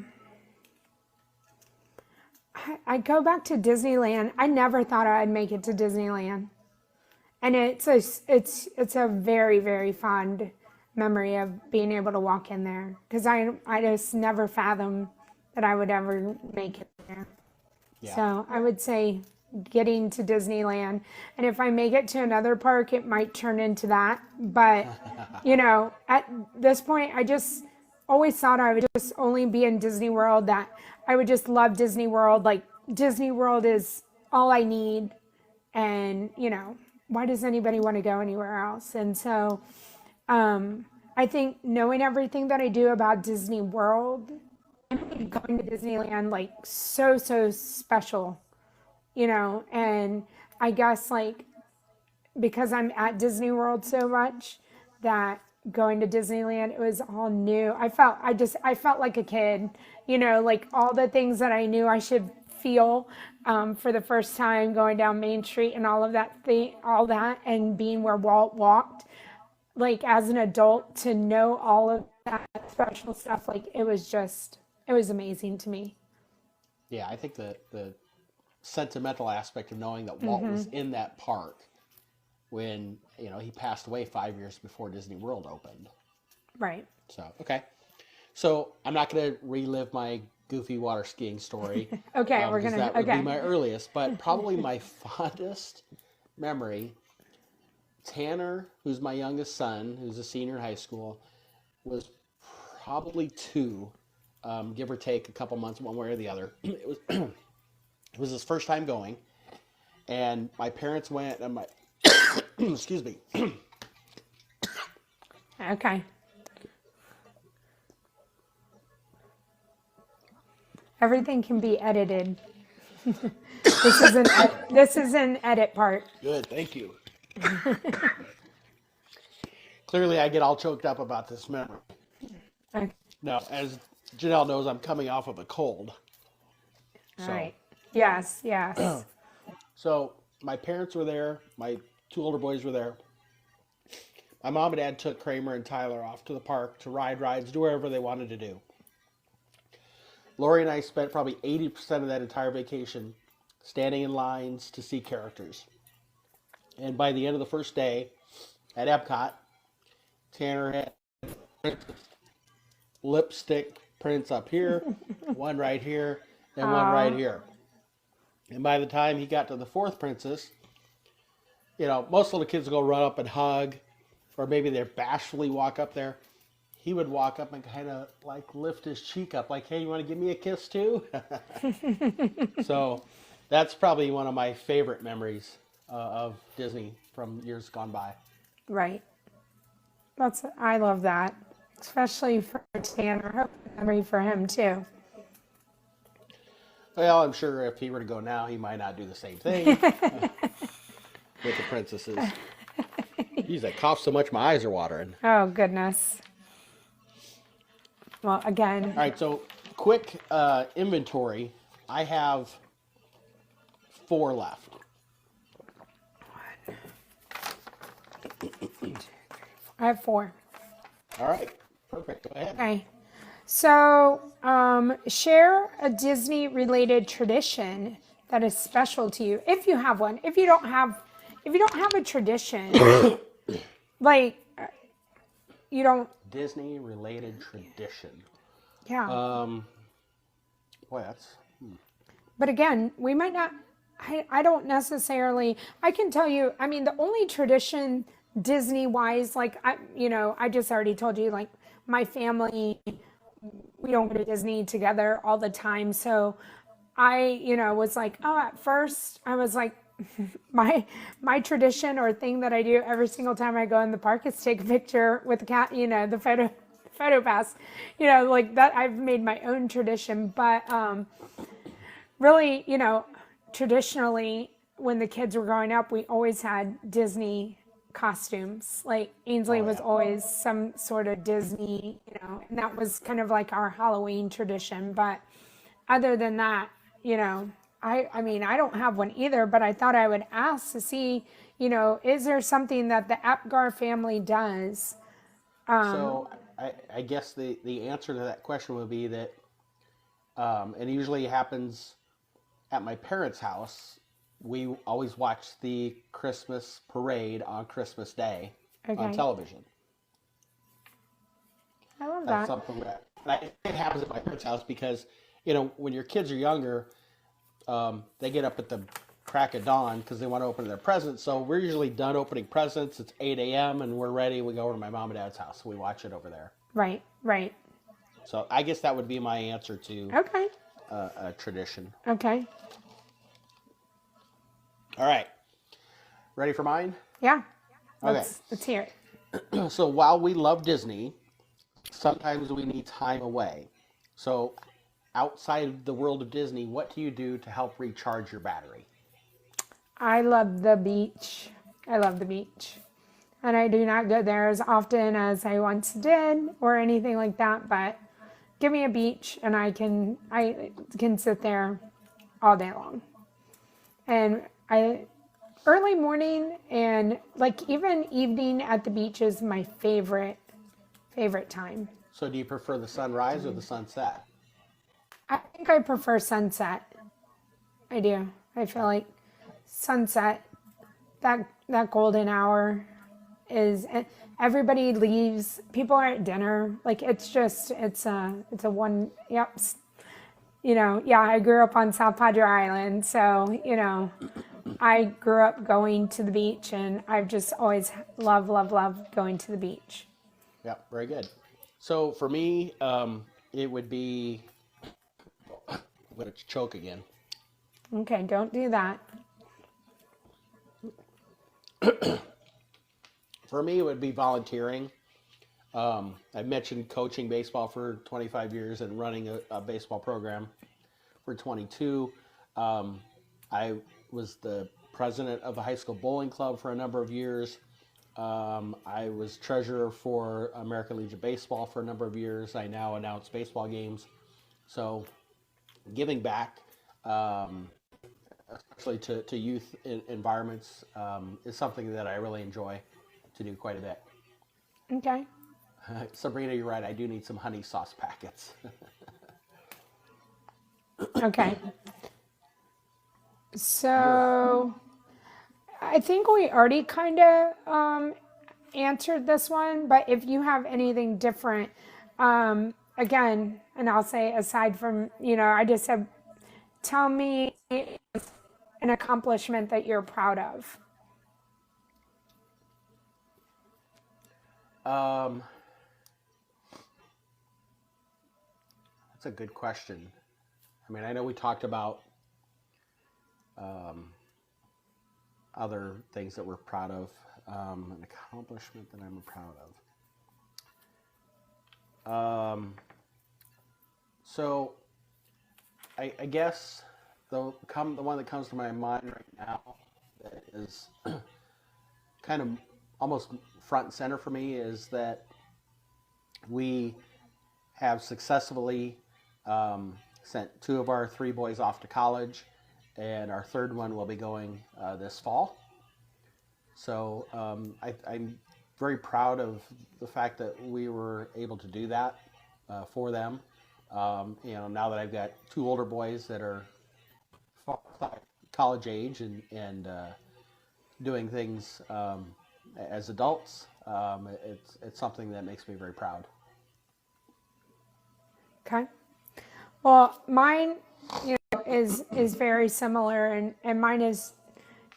go back to Disneyland. I never thought I'd make it to Disneyland. And it's a very, very fond memory of being able to walk in there, because I just never fathomed that I would ever make it there. Yeah. So I would say getting to Disneyland, and if I make it to another park, it might turn into that. But at this point, I just always thought I would just only be in Disney World, that I would just love Disney World. Like Disney World is all I need. And, why does anybody want to go anywhere else? And so I think knowing everything that I do about Disney World, and going to Disneyland, like so, so special, you know, and I guess like because I'm at Disney World so much that going to Disneyland, it was all new. I felt like a kid, you know, like all the things that I knew I should feel for the first time going down Main Street and all of that thing, all that, and being where Walt walked, like as an adult to know all of that special stuff, like it was amazing to me. Yeah, I think the sentimental aspect of knowing that Walt was in that park when, you know, he passed away 5 years before Disney World opened. Right. So, okay. So I'm not going to relive my goofy water skiing story. Okay, we're going to, that would be my earliest, but probably my fondest memory. Tanner, who's my youngest son, who's a senior in high school, was probably 2, give or take a couple months, one way or the other. It was his first time going, and my parents went, and my excuse me. Okay. Everything can be edited. This is an edit part. Good, thank you. Clearly, I get all choked up about this memory. Okay. Now, as Janelle knows, I'm coming off of a cold. All right. Yes, yes. So my parents were there. My 2 older boys were there. My mom and dad took Kramer and Tyler off to the park to ride rides, do whatever they wanted to do. Lori and I spent probably 80% of that entire vacation standing in lines to see characters. And by the end of the first day at Epcot, Tanner had lipstick prints up here, one right here, and one right here. And by the time he got to the 4th princess, you know, most little kids will go run up and hug, or maybe they bashfully walk up there. He would walk up and kind of like lift his cheek up, like, hey, you want to give me a kiss too? So that's probably one of my favorite memories of Disney from years gone by. Right. I love that, especially for Tanner. Hope memory for him too. Well, I'm sure if he were to go now, he might not do the same thing with the princesses. Geez, I cough so much my eyes are watering. Oh, goodness. Well, again. All right, so quick inventory. I have 4 left. 1, 2, 3, 4. I have 4. All right, perfect. Go ahead. Okay. So, share a Disney-related tradition that is special to you, if you have one. If you don't have a tradition, like you don't. Disney-related tradition. Yeah. Boy, that's. But again, we might not. I don't necessarily. I can tell you. I mean, the only tradition Disney-wise, like I just already told you, like my family. We don't go to Disney together all the time. So I, was like, oh, at first I was like, my tradition or thing that I do every single time I go in the park is take a picture with the cat, the photo pass, like that. I've made my own tradition, but really, traditionally when the kids were growing up, we always had Disney costumes. Like Ainsley was always some sort of Disney, and that was kind of like our Halloween tradition. But other than that, I mean, I don't have one either, but I thought I would ask to see, is there something that the Apgar family does? So I guess the answer to that question would be that, and it usually happens at my parents' house. We always watch the Christmas parade on Christmas Day on television. I love That's that. something that it happens at my parents' house because, when your kids are younger, they get up at the crack of dawn because they want to open their presents. So we're usually done opening presents. It's 8 a.m. and we're ready. We go over to my mom and dad's house. We watch it over there. Right. So I guess that would be my answer to a tradition. Okay. All right. Ready for mine? Yeah. Okay. Let's hear it. So while we love Disney, sometimes we need time away. So outside the world of Disney, what do you do to help recharge your battery? I love the beach. I love the beach. And I do not go there as often as I once did or anything like that, but give me a beach and I can sit there all day long. And early morning and like even evening at the beach is my favorite time. So do you prefer the sunrise or the sunset? I think I prefer sunset. I do. I feel like sunset, that golden hour is, everybody leaves, people are at dinner, like it's a one, yep. Yeah, I grew up on South Padre Island, so I grew up going to the beach, and I've just always loved going to the beach. Yep, very good. So for me, it would be, I'm going to choke again. Okay, don't do that. For me, it would be volunteering. I mentioned coaching baseball for 25 years and running a baseball program for 22. I was the president of a high school bowling club for a number of years. I was treasurer for American Legion Baseball for a number of years. I now announce baseball games. So giving back, especially to youth environments, is something that I really enjoy to do quite a bit. Okay. Sabrina, you're right. I do need some honey sauce packets. Okay. So I think we already kind of answered this one, but if you have anything different, again, and I'll say aside from, I just said, tell me an accomplishment that you're proud of. That's a good question. I mean, I know we talked about other things that we're proud of. An accomplishment that I'm proud of. So I guess the one that comes to my mind right now that is kind of almost front and center for me is that we have successfully sent 2 of our 3 boys off to college, and our 3rd one will be going this fall. So I'm very proud of the fact that we were able to do that for them. Now that I've got 2 older boys that are college age and doing things as adults, it's something that makes me very proud. Okay. Well, mine, is very similar, and mine is,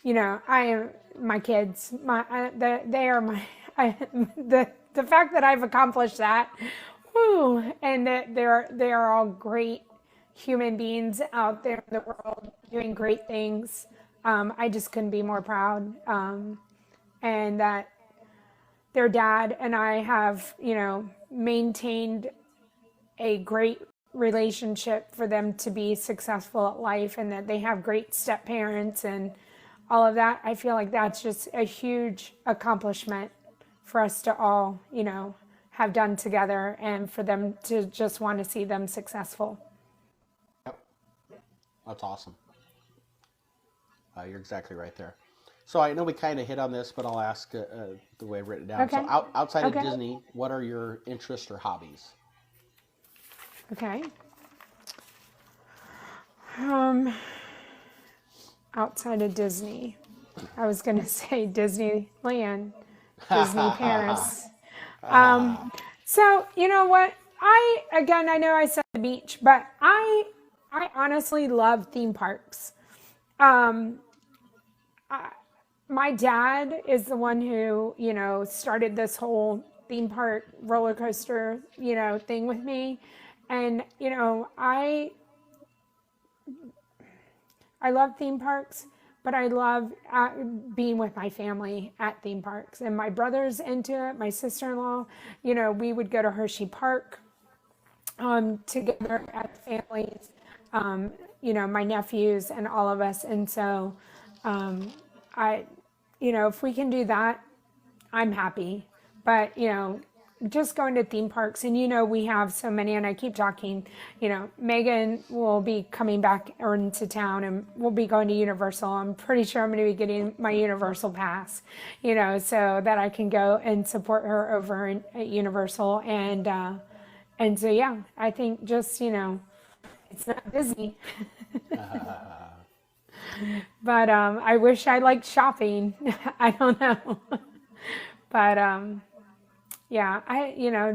I am my kids. They are my the fact that I've accomplished that, whoo, and that they are all great human beings out there in the world doing great things. I just couldn't be more proud, and that their dad and I have, maintained a great relationship for them to be successful at life, and that they have great step parents and all of that. I feel like that's just a huge accomplishment for us to all, have done together, and for them to just want to see them successful. Yep. That's awesome. You're exactly right there. So I know we kind of hit on this, but I'll ask the way I've written it down. Okay. So outside of Disney, what are your interests or hobbies? Okay. Outside of Disney, I was going to say Disneyland, Disney Paris. So you know what? I know I said the beach, but I honestly love theme parks. My dad is the one who, started this whole theme park roller coaster, thing with me. And, I love theme parks, but I love being with my family at theme parks. And my brother's into it, my sister-in-law, we would go to Hershey Park together as families, my nephews and all of us. And so if we can do that, I'm happy. But, just going to theme parks, and we have so many, and I keep talking, Megan will be coming back into town and we'll be going to Universal. I'm pretty sure I'm going to be getting my Universal pass, so that I can go and support her over at Universal. And so, yeah, I think just, it's not Disney. But I wish I liked shopping. I don't know. But yeah,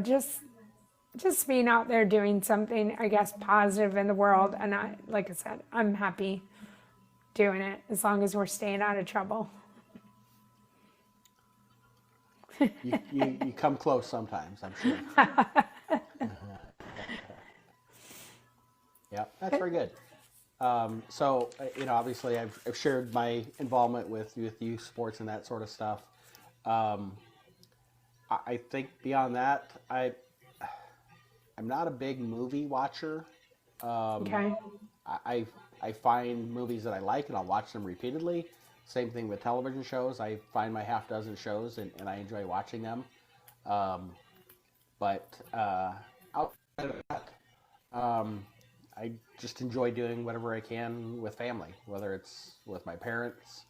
just being out there doing something, I guess, positive in the world. And like I said, I'm happy doing it as long as we're staying out of trouble. You come close sometimes, I'm sure. Yeah, that's very good. So, obviously I've shared my involvement with youth sports and that sort of stuff. I think beyond that, I'm not a big movie watcher. Okay. I find movies that I like and I'll watch them repeatedly. Same thing with television shows. I find my half dozen shows and I enjoy watching them. But outside of that, I just enjoy doing whatever I can with family, whether it's with my parents.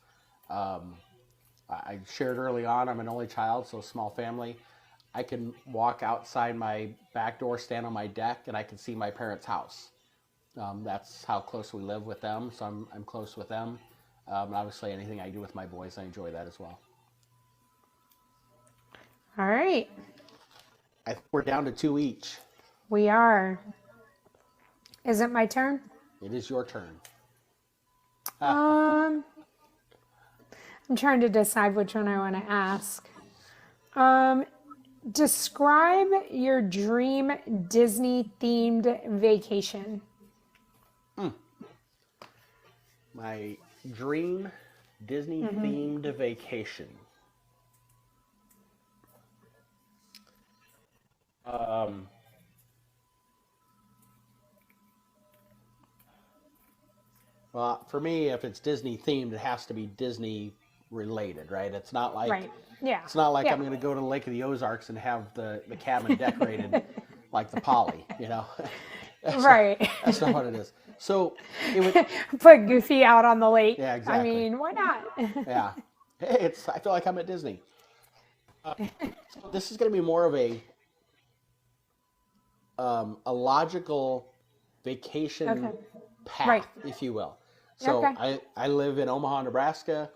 I shared early on, I'm an only child, so small family. I can walk outside my back door, stand on my deck, and I can see my parents' house. That's how close we live with them, so I'm close with them. And obviously, anything I do with my boys, I enjoy that as well. All right. I think we're down to 2 each. We are. Is it my turn? It is your turn. I'm trying to decide which one I want to ask. Describe your dream Disney-themed vacation. My dream Disney-themed vacation. Well, for me, if it's Disney-themed, it has to be Disney related, right? It's not like Right. Yeah. it's not like Yeah. I'm going to go to the Lake of the Ozarks and have the cabin decorated like the Poly, That's Right. that's not what it is. So it would, Put Goofy out on the lake. Yeah, exactly. I mean, why not? yeah. Hey, I feel like I'm at Disney. So this is going to be more of a logical vacation Okay. path, Right. if you will. So Okay. I live in Omaha, Nebraska,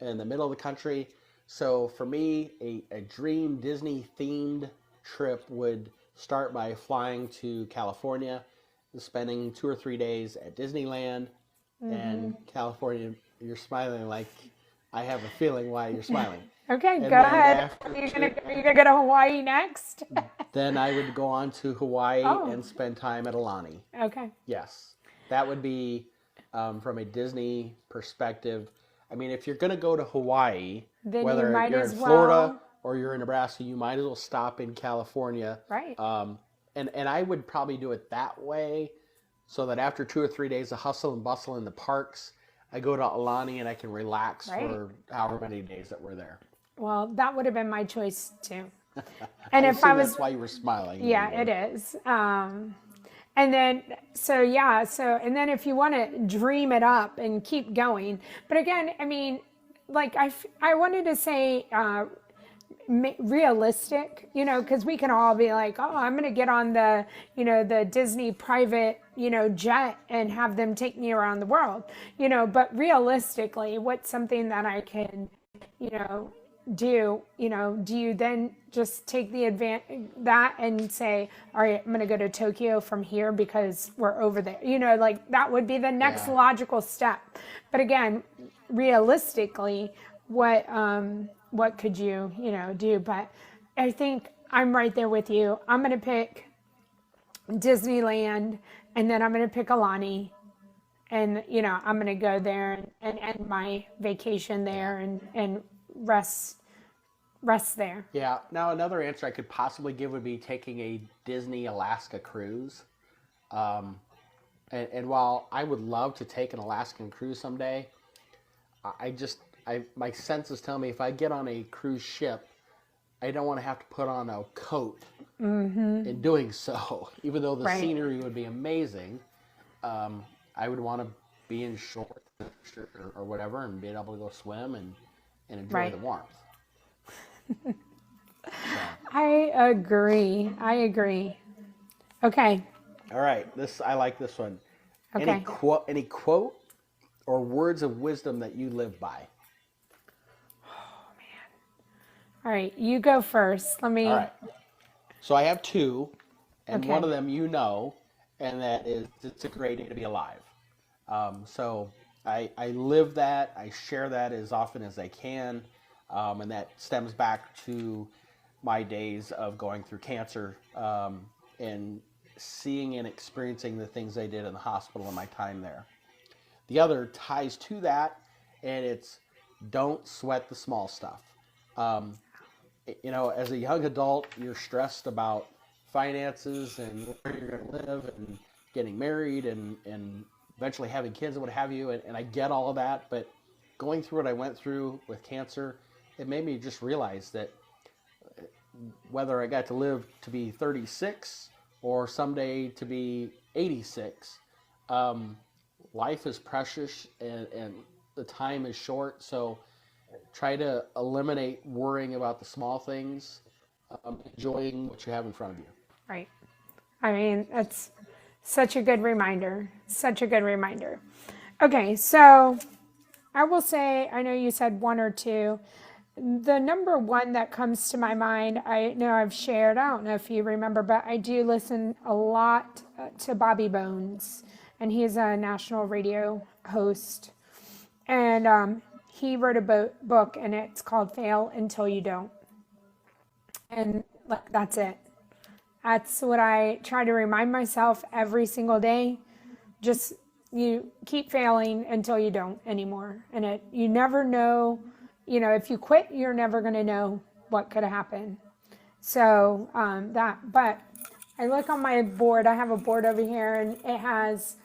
in the middle of the country. So for me, a dream Disney themed trip would start by flying to California, spending 2 or 3 days at Disneyland. And California, you're smiling like I have a feeling why you're smiling. Okay, And go then ahead. after Are you gonna go to Hawaii next? Then I would go on to Hawaii Oh. and spend time at Aulani. Okay. Yes, that would be from a Disney perspective. I mean, if you're going to go to Hawaii, Then you whether might you're as in Florida well- or you're in Nebraska, you might as well stop in California. Right. And I would probably do it that way, so that after 2 or 3 days of hustle and bustle in the parks, I go to Aulani and I can relax Right. for however many days that we're there. Well, that would have been my choice too. I And if I assume was, that's why you were smiling. yeah, it is. And then, and then if you want to dream it up and keep going, but again, I mean, like I wanted to say realistic, because we can all be like, oh, I'm going to get on the, the Disney private, jet and have them take me around the world, but realistically, what's something that I can, do you then just take that and say, all right, I'm going to go to Tokyo from here because we're over there, like that would be the next Yeah. logical step. But again, realistically, what could you, do? But I think I'm right there with you. I'm going to pick Disneyland, and then I'm going to pick Aulani, and I'm going to go there and end my vacation there and rest there. Yeah. Now, another answer I could possibly give would be taking a Disney Alaska cruise. And while I would love to take an Alaskan cruise someday, my senses tell me if I get on a cruise ship, I don't want to have to put on a coat in doing so. Even though the scenery would be amazing, I would want to be in shorts or whatever and be able to go swim and enjoy the warmth. I agree. Okay. All right. I like this one. Okay. Any quote or words of wisdom that you live by? Oh man. All right, you go first. All right. So I have two, and one of them and that is it's a great day to be alive. So I live that. I share that as often as I can, and that stems back to my days of going through cancer and seeing and experiencing the things I did in the hospital in my time there. The other ties to that, and it's don't sweat the small stuff. As a young adult, you're stressed about finances and where you're going to live and getting married and eventually having kids and what have you. And I get all of that, but going through what I went through with cancer, it made me just realize that whether I got to live to be 36 or someday to be 86, life is precious and the time is short. So try to eliminate worrying about the small things, enjoying what you have in front of you. Right. I mean, that's such a good reminder. Okay, so I will say, I know you said one or two. The number one that comes to my mind, I know I've shared, I don't know if you remember, but I do listen a lot to Bobby Bones, and he's a national radio host. And he wrote a book, and it's called Fail Until You Don't. And that's it. That's what I try to remind myself every single day. Just you keep failing until you don't anymore. And you never know, if you quit, you're never going to know what could happen. So but I look on my board. I have a board over here, and it has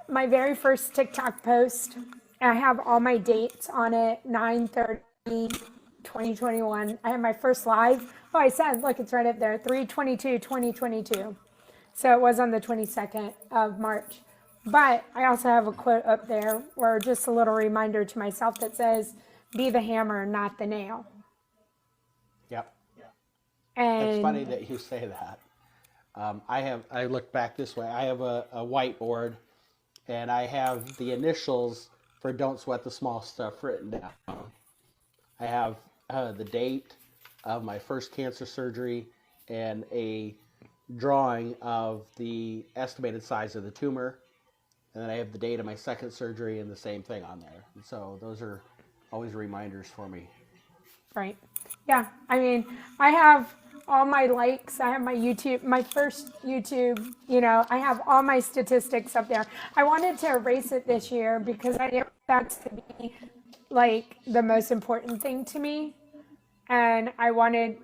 my very first TikTok post. I have all my dates on it, 9/30/2021. I have my first live. Oh, I said, look, it's right up there, 3/22/2022. So it was on the 22nd of March. But I also have a quote up there, or just a little reminder to myself that says, be the hammer, not the nail. Yep. And it's funny that you say that. I look back this way. I have a whiteboard, and I have the initials for Don't Sweat the Small Stuff written down. I have the date of my first cancer surgery and a drawing of the estimated size of the tumor. And then I have the date of my second surgery and the same thing on there. And so those are always reminders for me. Right. Yeah. I mean, I have all my likes. I have my YouTube, my first YouTube, I have all my statistics up there. I wanted to erase it this year because I didn't want that to be the most important thing to me. And I wanted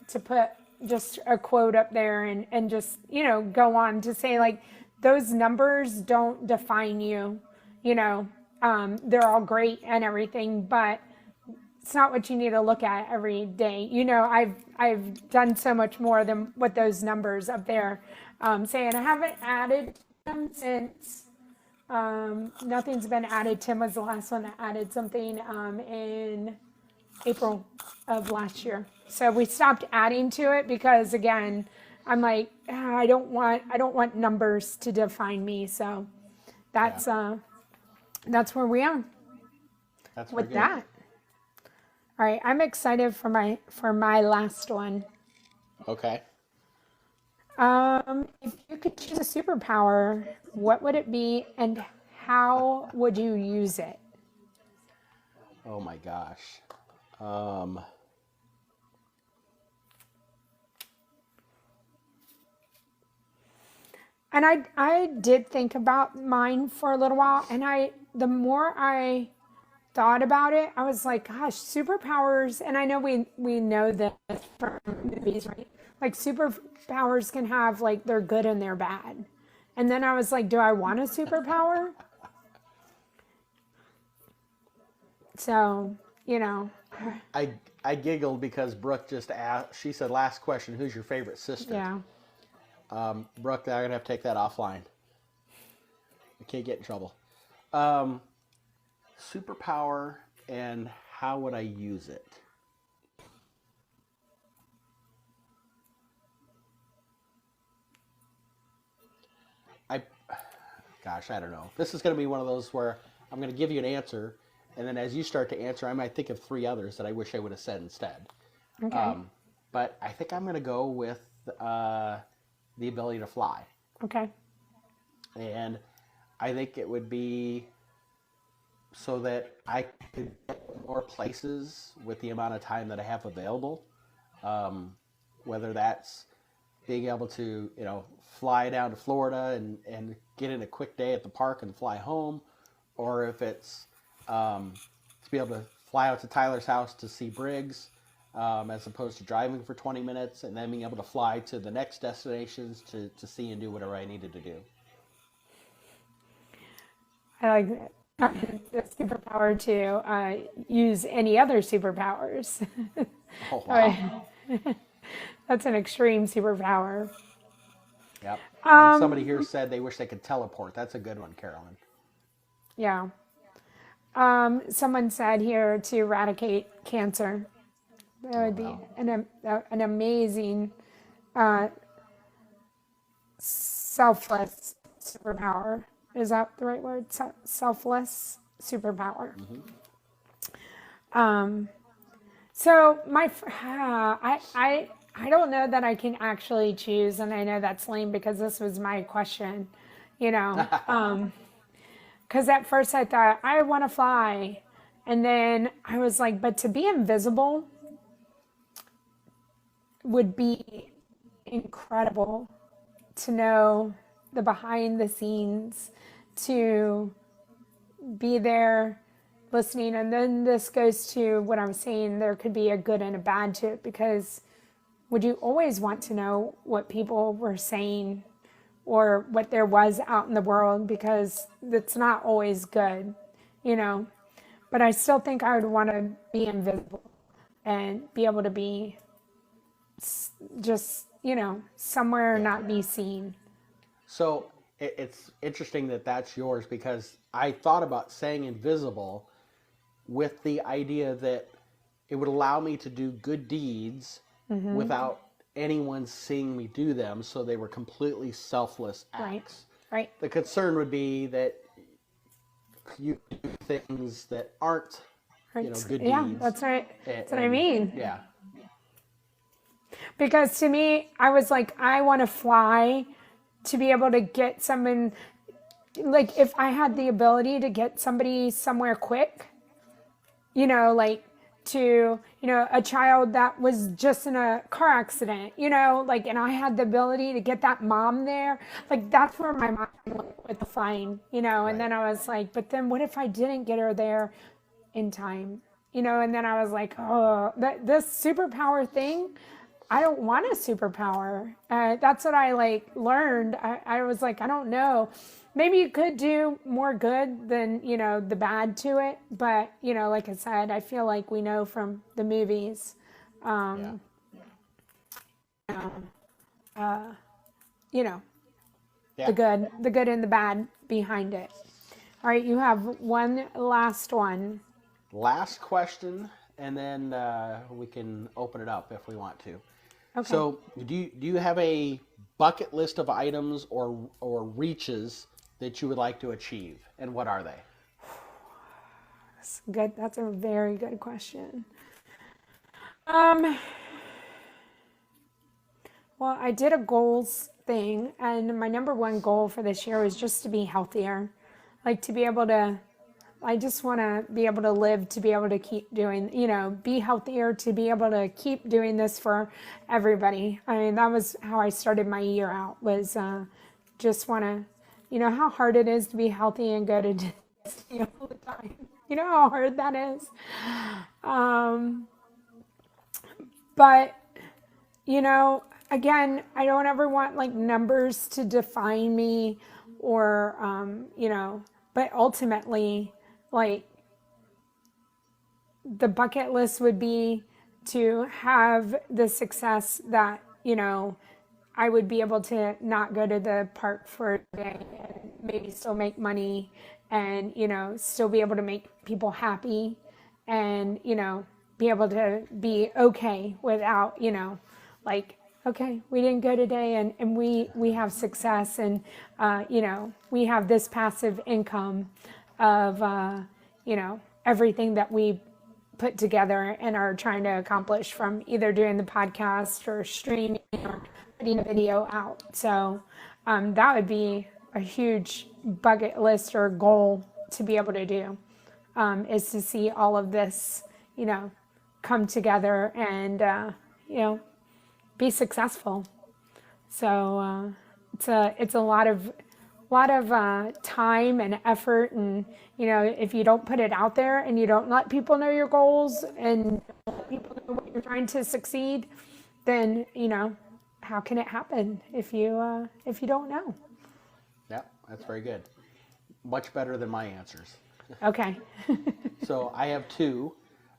to put just a quote up there and just, go on to say those numbers don't define you, they're all great and everything, but it's not what you need to look at every day. I've done so much more than what those numbers up there saying. I haven't added them since nothing's been added. Tim was the last one that added something in April of last year. So we stopped adding to it because, again, I'm like, I don't want numbers to define me. So that's where we are. That's with that. All right, I'm excited for my last one. Okay. If you could choose a superpower, what would it be, and how would you use it? Oh my gosh. And I did think about mine for a little while, and the more I thought about it, I was like, gosh, superpowers, and I know we know this from movies, right? Like superpowers can have like they're good and they're bad. And then I was like, do I want a superpower? So, I giggled because Brooke just asked, she said, last question, who's your favorite sister? Yeah. Brooke, I'm going to have to take that offline. I can't get in trouble. Superpower and how would I use it? I don't know. This is going to be one of those where I'm going to give you an answer, and then as you start to answer, I might think of 3 others that I wish I would have said instead. Okay. But I think I'm going to go with the ability to fly. Okay. And I think it would be so that I could get more places with the amount of time that I have available. Whether that's being able to, fly down to Florida and get in a quick day at the park and fly home, or if it's to be able to fly out to Tyler's house to see Briggs, as opposed to driving for 20 minutes and then being able to fly to the next destinations to see and do whatever I needed to do. I like that. The superpower to use any other superpowers. Oh, wow. That's an extreme superpower. Yep. And somebody here said they wish they could teleport. That's a good one, Carolyn. Yeah. Someone said here to eradicate cancer. That would be an amazing, selfless superpower. Is that the right word? Selfless superpower. Mm-hmm. So I don't know that I can actually choose, and I know that's lame because this was my question, because at first I thought I want to fly, and then I was like, but to be invisible would be incredible, to know the behind the scenes, to be there listening. And then this goes to what I'm saying, there could be a good and a bad to it, because would you always want to know what people were saying or what there was out in the world? Because it's not always good, but I still think I would want to be invisible and be able to be just, somewhere, not be seen. So it's interesting that that's yours, because I thought about saying invisible with the idea that it would allow me to do good deeds without anyone seeing me do them, so they were completely selfless acts. Right. The concern would be that you do things that aren't, good deeds. Yeah, that's right. That's what I mean. Yeah. Because to me, I was like, I want to fly to be able to get someone, like if I had the ability to get somebody somewhere quick, like to, a child that was just in a car accident, and I had the ability to get that mom there, like that's where my mind went with the flying, and then I was like, but then what if I didn't get her there in time, and then I was like, oh, this superpower thing, I don't want a superpower. That's what I learned. I was like, I don't know. Maybe you could do more good than, the bad to it. But, like I said, I feel like we know from the movies, the good and the bad behind it. All right. You have one last one. Last question, and then we can open it up if we want to. Okay. So, do you have a bucket list of items or reaches that you would like to achieve, and what are they? That's good. That's a very good question. Well, I did a goals thing, and my number one goal for this year was just to be healthier, to be able to. I just want to be able to live, to be able to keep doing, be healthier, to be able to keep doing this for everybody. I mean, that was how I started my year out, was just want to, you know how hard it is to be healthy and go to Disney all the time. You know how hard that is. But, you know, again, I don't ever want like numbers to define me or, you know, but ultimately, like, the bucket list would be to have the success that, you know, I would be able to not go to the park for a day and maybe still make money and, you know, still be able to make people happy and, you know, be able to be okay without, you know, like, okay, we didn't go today and we have success and, you know, we have this passive income of, you know, everything that we put together and are trying to accomplish from either doing the podcast or streaming or putting a video out. So that would be a huge bucket list or goal to be able to do, is to see all of this, you know, come together and, you know, be successful. So it's a lot of time and effort, and you know, if you don't put it out there and you don't let people know your goals and let people know what you're trying to succeed, then you know, how can it happen if you don't know? Yeah, that's very good. Much better than my answers. Okay. So I have two.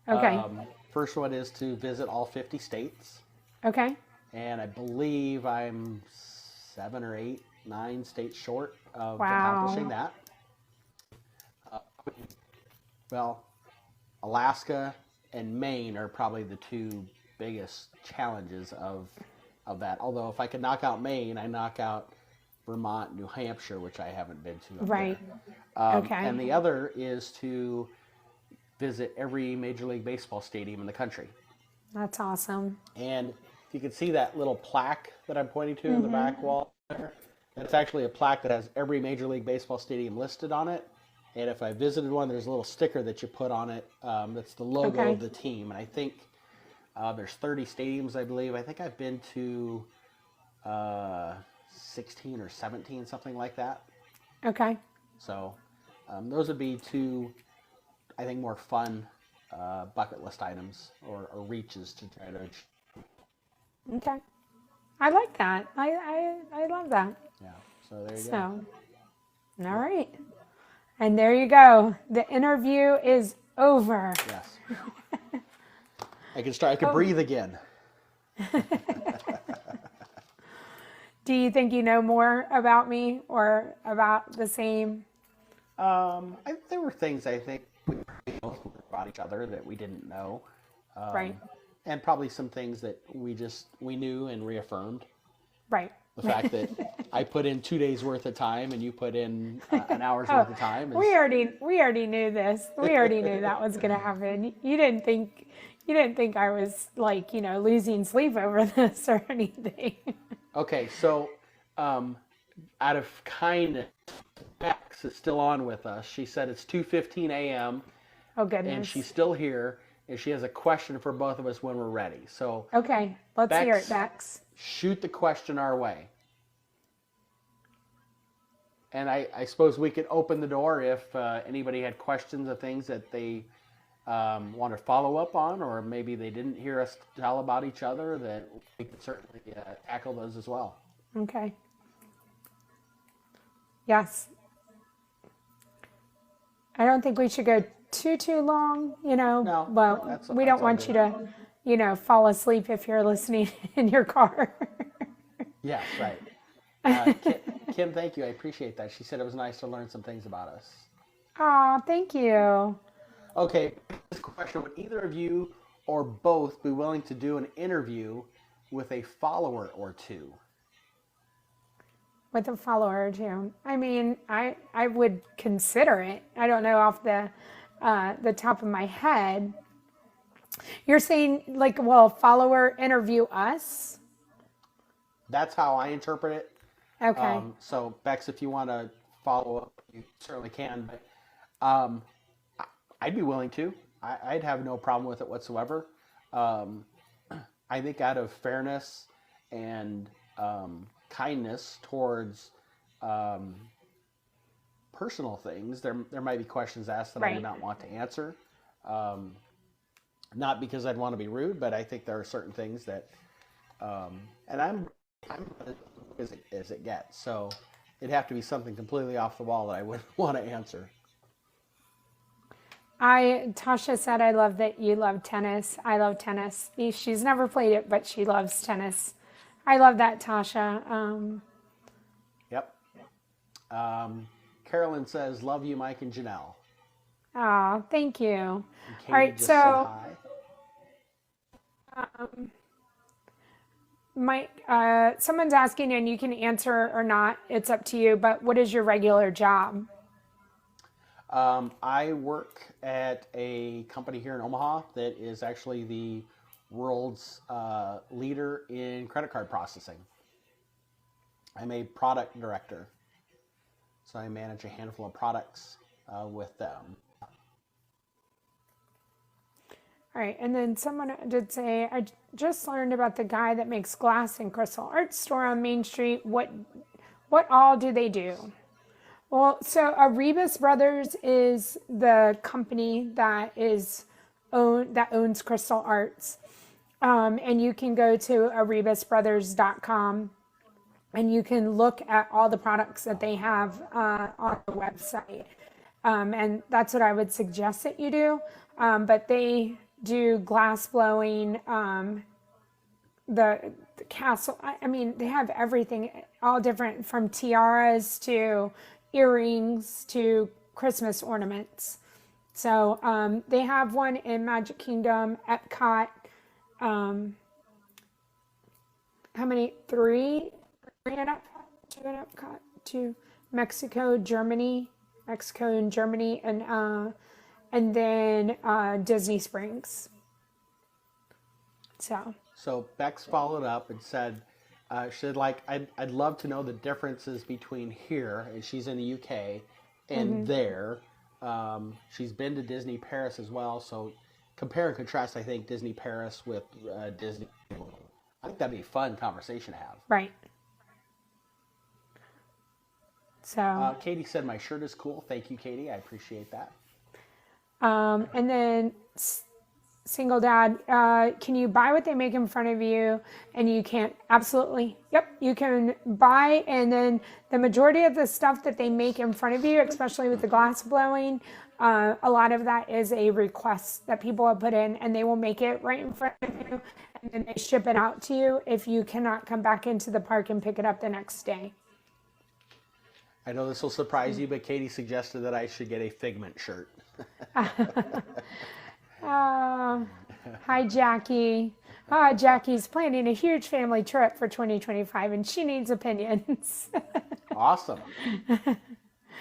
Okay. First one is to visit all 50 states. Okay. And I believe I'm 7 or 8, 9 states short of Wow. accomplishing that. Well, Alaska and Maine are probably the two biggest challenges of that. Although if I could knock out Maine, I knock out Vermont, New Hampshire, which I haven't been to. Right. Okay. And the other is to visit every Major League Baseball stadium in the country. That's awesome. And if you can see that little plaque that I'm pointing to in the back wall there, that's actually a plaque that has every Major League Baseball stadium listed on it. And if I visited one, there's a little sticker that you put on it. That's the logo of the team. And I think there's 30 stadiums, I believe. I think I've been to 16 or 17, something like that. Okay. So those would be two, I think, more fun bucket list items or reaches to try to achieve. Okay. I like that. I love that. Yeah. So there you go. So, all right. And there you go. The interview is over. Yes. I can breathe again. Do you think you know more about me or about the same? There were things I think we probably know about each other that we didn't know. Right. And probably some things that we knew and reaffirmed. Right. The fact that I put in 2 days worth of time and you put in an hour's worth of time. We already knew this. We already knew that was going to happen. You didn't think I was like, you know, losing sleep over this or anything. Okay, so out of kindness, Max is still on with us. She said it's 2:15 a.m. Oh goodness. And she's still here, and she has a question for both of us when we're ready. So okay, let's hear it, Bex. Shoot the question our way. And I suppose we could open the door if anybody had questions of things that they want to follow up on, or maybe they didn't hear us tell about each other, that we could certainly tackle those as well. Okay. Yes. I don't think we should go too long, you know. No, well, we don't want you to, you know, fall asleep if you're listening in your car. Yes, right. Kim, thank you. I appreciate that. She said it was nice to learn some things about us. Aw, thank you. Okay, this question, would either of you or both be willing to do an interview with a follower or two? With a follower or two. I mean, I would consider it. I don't know off the top of my head. You're saying, like, will a follower interview us? That's how I interpret it. Okay. So, Bex, if you want to follow up, you certainly can. But I'd be willing to. I'd have no problem with it whatsoever. I think out of fairness and kindness towards personal things, there might be questions asked that I would not want to answer. Not because I'd want to be rude, but I think there are certain things that, and I'm as it gets. So it'd have to be something completely off the wall that I wouldn't want to answer. Tasha said, I love that you love tennis. I love tennis. She's never played it, but she loves tennis. I love that, Tasha. Yep. Carolyn says, love you, Mike and Janelle. Oh, thank you. And Katie all right, just so said hi. Mike, someone's asking, and you can answer or not. It's up to you. But what is your regular job? I work at a company here in Omaha that is actually the world's leader in credit card processing. I'm a product director, so I manage a handful of products with them. All right, and then someone did say, I just learned about the guy that makes glass and crystal art store on Main Street. What all do they do? Well, so Rebus Brothers is the company that owns Crystal Arts. And you can go to erebusbrothers.com and you can look at all the products that they have on the website. And that's what I would suggest that you do. But they do glass blowing, the castle. I mean, they have everything, all different, from tiaras to earrings to Christmas ornaments. So they have one in Magic Kingdom, Epcot. How many? Three in Epcot, two in Epcot, two Mexico, Germany, and then Disney Springs. So Bex followed up and said, she said, like, I'd love to know the differences between here, and she's in the UK, and there. She's been to Disney Paris as well, so compare and contrast, I think, Disney Paris with Disney. I think that'd be a fun conversation to have. Right. So Katie said, my shirt is cool. Thank you, Katie. I appreciate that. And then Single Dad, can you buy what they make in front of you? And you can't. Absolutely. Yep. You can buy, and then the majority of the stuff that they make in front of you, especially with the glass blowing, a lot of that is a request that people have put in, and they will make it right in front of you, and then they ship it out to you if you cannot come back into the park and pick it up the next day. I know this will surprise you, but Katie suggested that I should get a Figment shirt. Hi, Jackie. Jackie's planning a huge family trip for 2025, and she needs opinions. Awesome.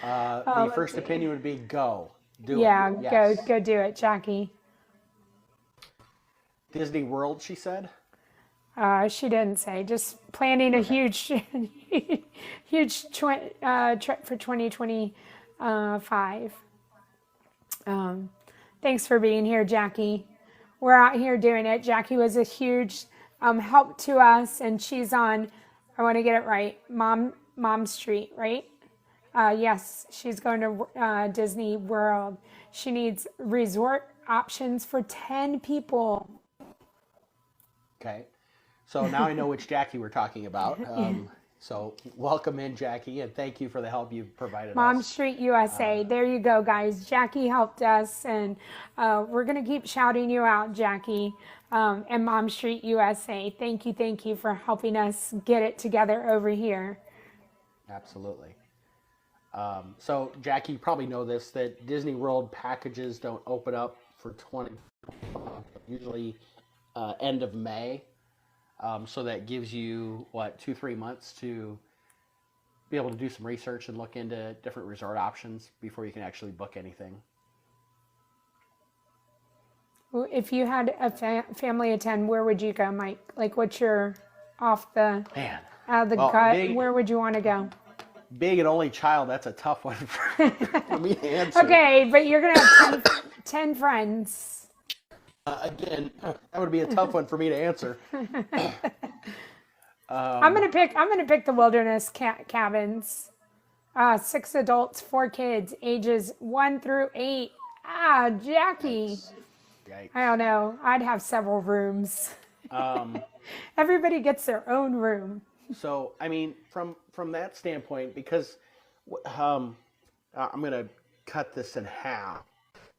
The first opinion would be go. Do it. Yes. Go do it, Jackie. Disney World, she said? She didn't say. Just planning a huge trip for 2025. Thanks for being here, Jackie. We're out here doing it. Jackie was a huge help to us, and she's on, I want to get it right, Mom Street, right? Yes, she's going to Disney World. She needs resort options for 10 people. Okay. So now I know which Jackie we're talking about. So welcome in, Jackie, and thank you for the help you've provided Mom us. Street USA. There you go, guys. Jackie helped us, and we're going to keep shouting you out, Jackie, and Mom Street USA. Thank you for helping us get it together over here. Absolutely. So, Jackie, you probably know this, that Disney World packages don't open up for usually end of May. So that gives you, 2-3 months to be able to do some research and look into different resort options before you can actually book anything. Well, if you had a family of 10, where would you go, Mike? Like, what's your out of the gut? Where would you want to go? Being an only child, that's a tough one for me to answer. Okay, but you're going to have 10 friends. Again, that would be a tough one for me to answer. I'm gonna pick the wilderness cabins. 6 adults, 4 kids, ages 1 through 8. Jackie. Yikes. I don't know. I'd have several rooms. Everybody gets their own room. So, I mean, from that standpoint, because I'm going to cut this in half.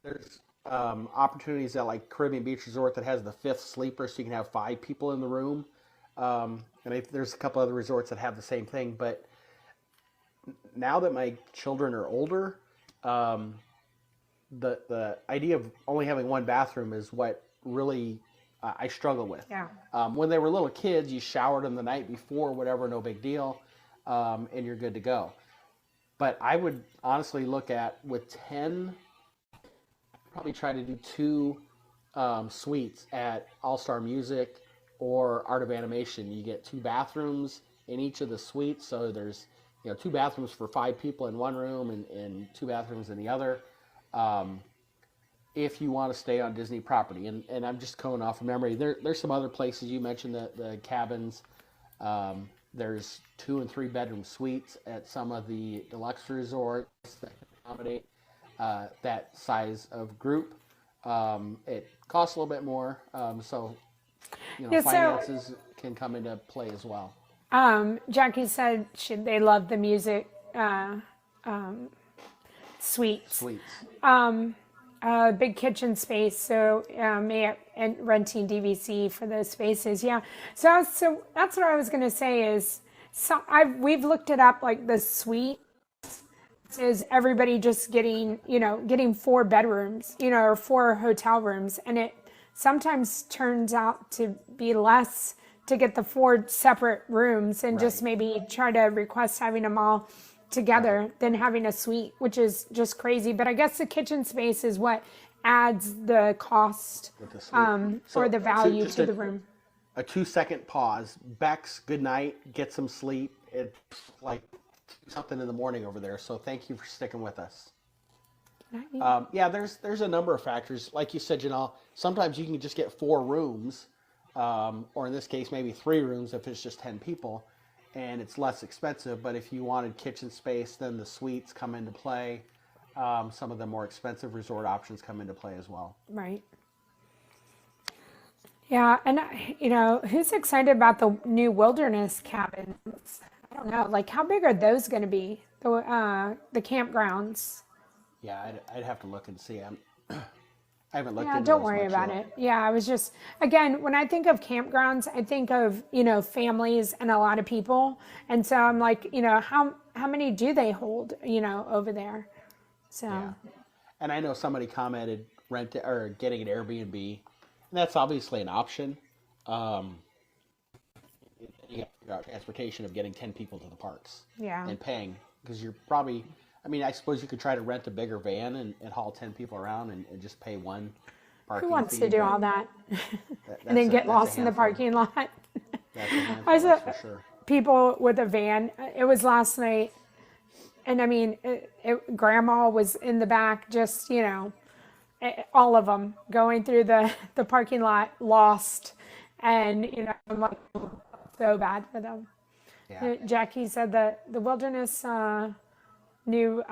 There's opportunities at like Caribbean Beach Resort that has the 5th sleeper, so you can have 5 people in the room. There's a couple other resorts that have the same thing. But now that my children are older, the idea of only having one bathroom is what really I struggle with. Yeah. When they were little kids, you showered them the night before, whatever, no big deal, and you're good to go. But I would honestly look at, with 10, probably try to do 2 suites at All Star Music or Art of Animation. You get 2 bathrooms in each of the suites, so there's 2 bathrooms for 5 people in one room and 2 bathrooms in the other. If you want to stay on Disney property, and I'm just going off of memory, there's some other places. You mentioned the cabins. There's 2 and 3 bedroom suites at some of the deluxe resorts that can accommodate that size of group. It costs a little bit more, so finances can come into play as well. Jackie said they love the music suites. Big kitchen space, so and renting DVC for those spaces. Yeah, so that's what I was going to say is, we've looked it up, like the suite is everybody just getting 4 bedrooms, or 4 hotel rooms, and it sometimes turns out to be less to get the 4 separate rooms and just maybe try to request having them all together than having a suite, which is just crazy. But I guess the kitchen space is what adds the cost or the value to the room. A 2-second pause. Bex, good night. Get some sleep. It's like something in the morning over there. So thank you for sticking with us. There's a number of factors. Like you said, Janelle, sometimes you can just get 4 rooms, or in this case, maybe 3 rooms if it's just 10 people. And it's less expensive, but if you wanted kitchen space, then the suites come into play. Some of the more expensive resort options come into play as well. Right. Yeah, and who's excited about the new wilderness cabins? I don't know. Like, how big are those going to be? The campgrounds. Yeah, I'd have to look and see. I haven't looked into don't worry about it. Yeah, I was just, again, when I think of campgrounds, I think of, families and a lot of people. And so I'm like, how many do they hold, over there? So. Yeah. And I know somebody commented getting an Airbnb. And that's obviously an option. You have to figure out transportation of getting 10 people to the parks. Yeah. And paying, because you're probably, I suppose you could try to rent a bigger van and haul 10 people around and just pay one parking fee. Who wants to do all that? And then get lost in the parking lot? That's a handful, that's for sure. People with a van. It was last night. And Grandma was in the back, just, all of them going through the parking lot, lost. And, I'm like, so bad for them. Yeah. Jackie said that the wilderness new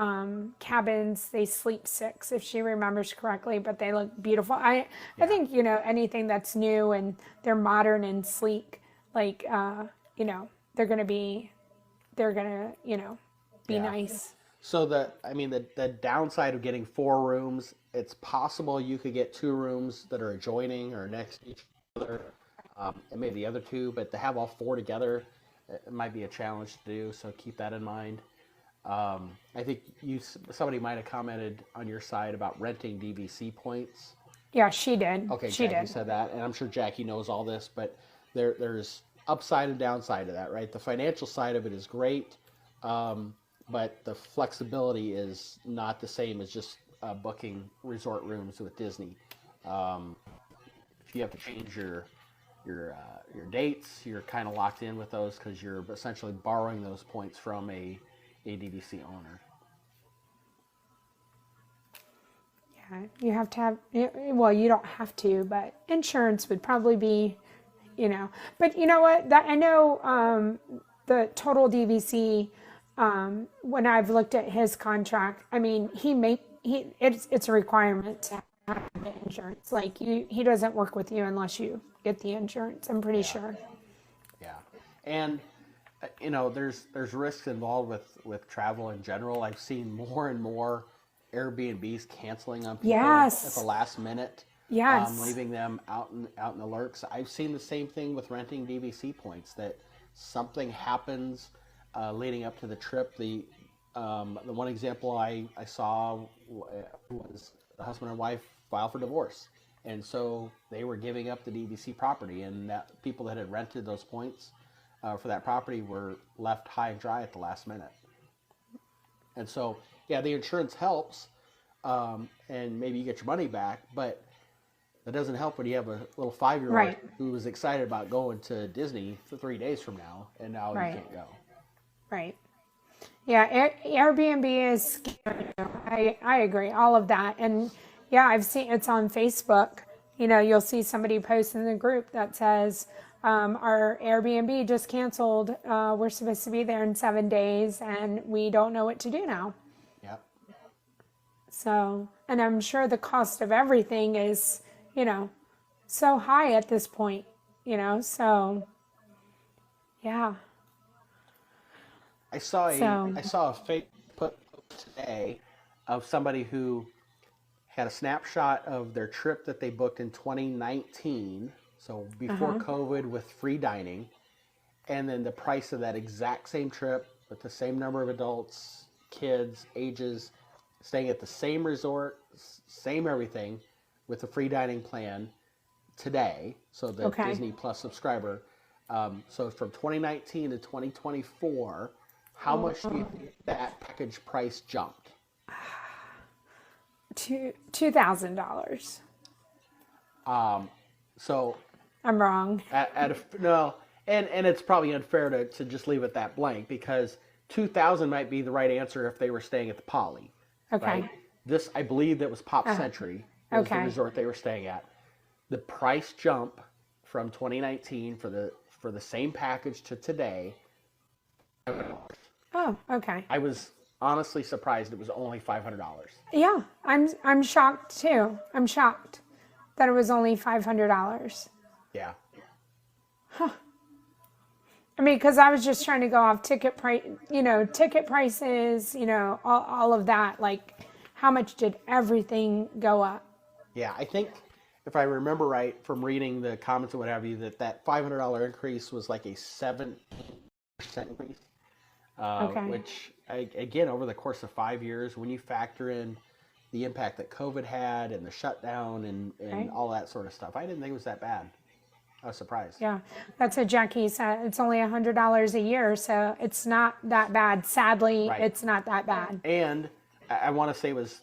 cabins, they sleep 6 if she remembers correctly, but they look beautiful. I think anything that's new and they're modern and sleek, like they're gonna be nice. So the downside of getting 4 rooms, it's possible you could get 2 rooms that are adjoining or next to each other, and maybe the other 2, but to have all 4 together, it might be a challenge to do. So keep that in mind. I think somebody might have commented on your side about renting DVC points. Yeah, she did. Okay, she Jackie did. said that, and I'm sure Jackie knows all this, but there's upside and downside to that, right? The financial side of it is great, but the flexibility is not the same as just booking resort rooms with Disney. If you have to change your dates, you're kind of locked in with those because you're essentially borrowing those points from a DVC owner. Yeah, you have to have, well, you don't have to, but insurance would probably be, but you know what, I know the total DVC when I've looked at his contract, I mean, it's a requirement to have the insurance. Like he doesn't work with you unless you get the insurance. I'm pretty sure. Yeah, and there's risks involved with travel in general. I've seen more and more Airbnbs canceling on people at the last minute. Yes. Leaving them out in the lurks. I've seen the same thing with renting DVC points, that something happens leading up to the trip. The one example I saw was the husband and wife filed for divorce, and so they were giving up the DVC property, and that people that had rented those points for that property were left high and dry at the last minute. And so, yeah, the insurance helps, and maybe you get your money back, but that doesn't help when you have a little 5-year-old who was excited about going to Disney for 3 days from now, and now you can't go. Right. Yeah, Airbnb is scary. I agree, all of that. And yeah, I've seen it's on Facebook. You'll see somebody post in the group that says, our Airbnb just canceled. We're supposed to be there in 7 days, and we don't know what to do now. Yep. So, and I'm sure the cost of everything is, so high at this point, so yeah. I saw a Facebook today of somebody who had a snapshot of their trip that they booked in 2019, so before COVID, with free dining, and then the price of that exact same trip with the same number of adults, kids, ages, staying at the same resort, same everything, with a free dining plan today, so the Disney Plus subscriber. So from 2019 to 2024, how much do you think that package price jumped? $2,000. So I'm wrong. No, and it's probably unfair to just leave it that blank, because $2,000 might be the right answer if they were staying at the Poly. Okay. Right? This, I believe, that was Pop Century. Was the resort they were staying at. The price jump from 2019 for the same package to today. Oh, okay. I was honestly surprised it was only $500. Yeah, I'm shocked too. I'm shocked that it was only $500. Yeah. Huh. I mean, because I was just trying to go off ticket prices, all of that. Like, how much did everything go up? Yeah, I think, if I remember right from reading the comments or what have you, that $500 increase was like a 7% increase. Which, again, over the course of 5 years, when you factor in the impact that COVID had and the shutdown and all that sort of stuff, I didn't think it was that bad. I was surprised. Yeah, that's what Jackie said. It's only $100 a year, so it's not that bad. Sadly, it's not that bad. And I want to say it was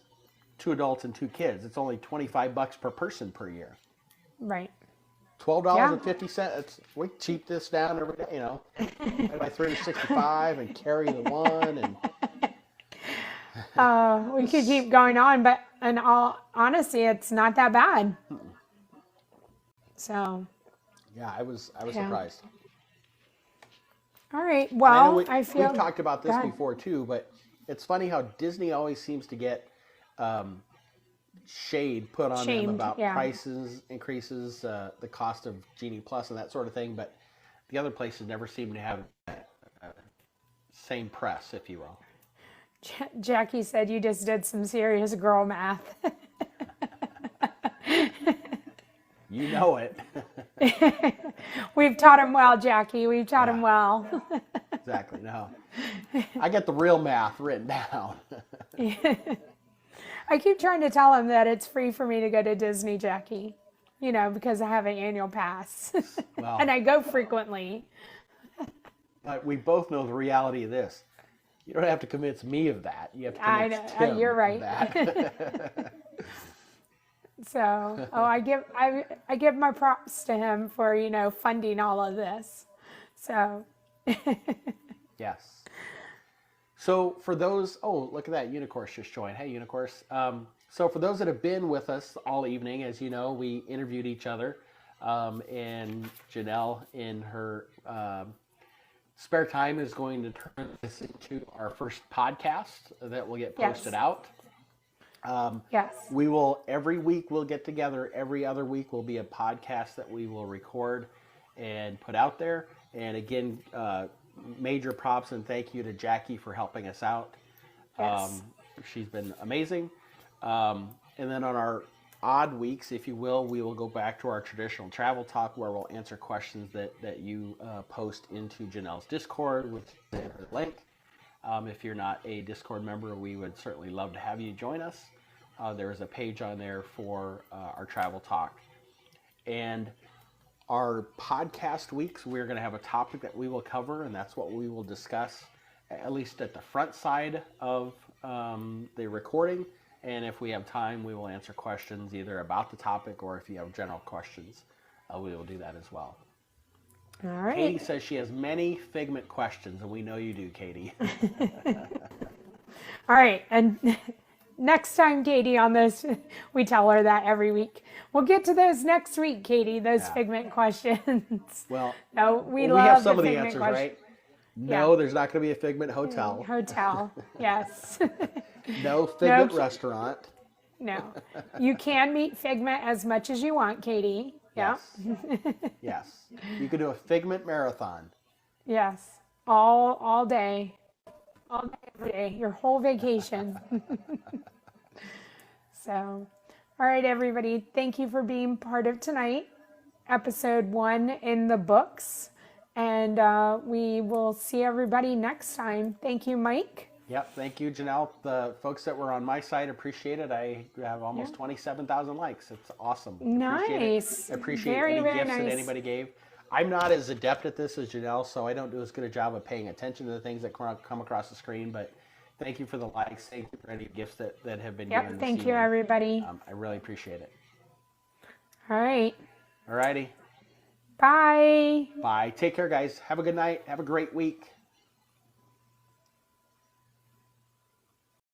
2 adults and 2 kids. It's only $25 per person per year. Right. $12.50. We cheap this down every day, by 365 and carry the one, and we could keep going on, but in all honesty, it's not that bad. So. Yeah, I was surprised. All right. Well, we've we've talked about this before too, but it's funny how Disney always seems to get shade put on them about prices increases, the cost of Genie Plus and that sort of thing, but the other places never seem to have same press, if you will. Jackie said you just did some serious girl math. You know it. We've taught him well, Jackie. We've taught him well. Exactly. No, I get the real math written down. I keep trying to tell him that it's free for me to go to Disney, Jackie, because I have an annual pass. Well, and I go frequently. But we both know the reality of this. You don't have to convince me of that. You have to convince Tim you're right. of that. So, I give my props to him for, funding all of this. So. Yes. So for those, look at that, Unicourse just joined. Hey, Unicourse. So for those that have been with us all evening, as you know, we interviewed each other, and Janelle in her spare time is going to turn this into our first podcast that will get posted out. Yes. We will, every week we'll get together. Every other week will be a podcast that we will record and put out there. And again, major props and thank you to Jackie for helping us out. Yes. She's been amazing. And then on our odd weeks, if you will, we will go back to our traditional travel talk where we'll answer questions that you post into Janelle's Discord, which is her link. If you're not a Discord member, we would certainly love to have you join us. There is a page on there for our travel talk. And our podcast weeks, we're going to have a topic that we will cover, and that's what we will discuss, at least at the front side of the recording. And if we have time, we will answer questions either about the topic or if you have general questions, we will do that as well. All right. Katie says she has many Figment questions, and we know you do, Katie. All right. And next time, Katie, on this, we tell her that every week. We'll get to those next week, Katie, those Figment questions. Well, no, we have some of the Figment answers, question. right? No, there's not going to be a Figment hotel. Hotel, yes. No Figment restaurant. No. You can meet Figment as much as you want, Katie. Yeah. Yes. Yes. You could do a Figment marathon. Yes. All day. All day, every day. Your whole vacation. So, all right, everybody. Thank you for being part of tonight. Episode 1 in the books. And we will see everybody next time. Thank you, Mike. Yep. Thank you, Janelle. The folks that were on my site appreciate it. I have almost 27,000 likes. It's awesome. Nice. Appreciate very, any very gifts nice. that anybody gave. I'm not as adept at this as Janelle, so I don't do as good a job of paying attention to the things that come across the screen. But thank you for the likes. Thank you for any gifts that have been given. Yep. Thank you, everybody. I really appreciate it. All right. All righty. Bye. Bye. Take care, guys. Have a good night. Have a great week.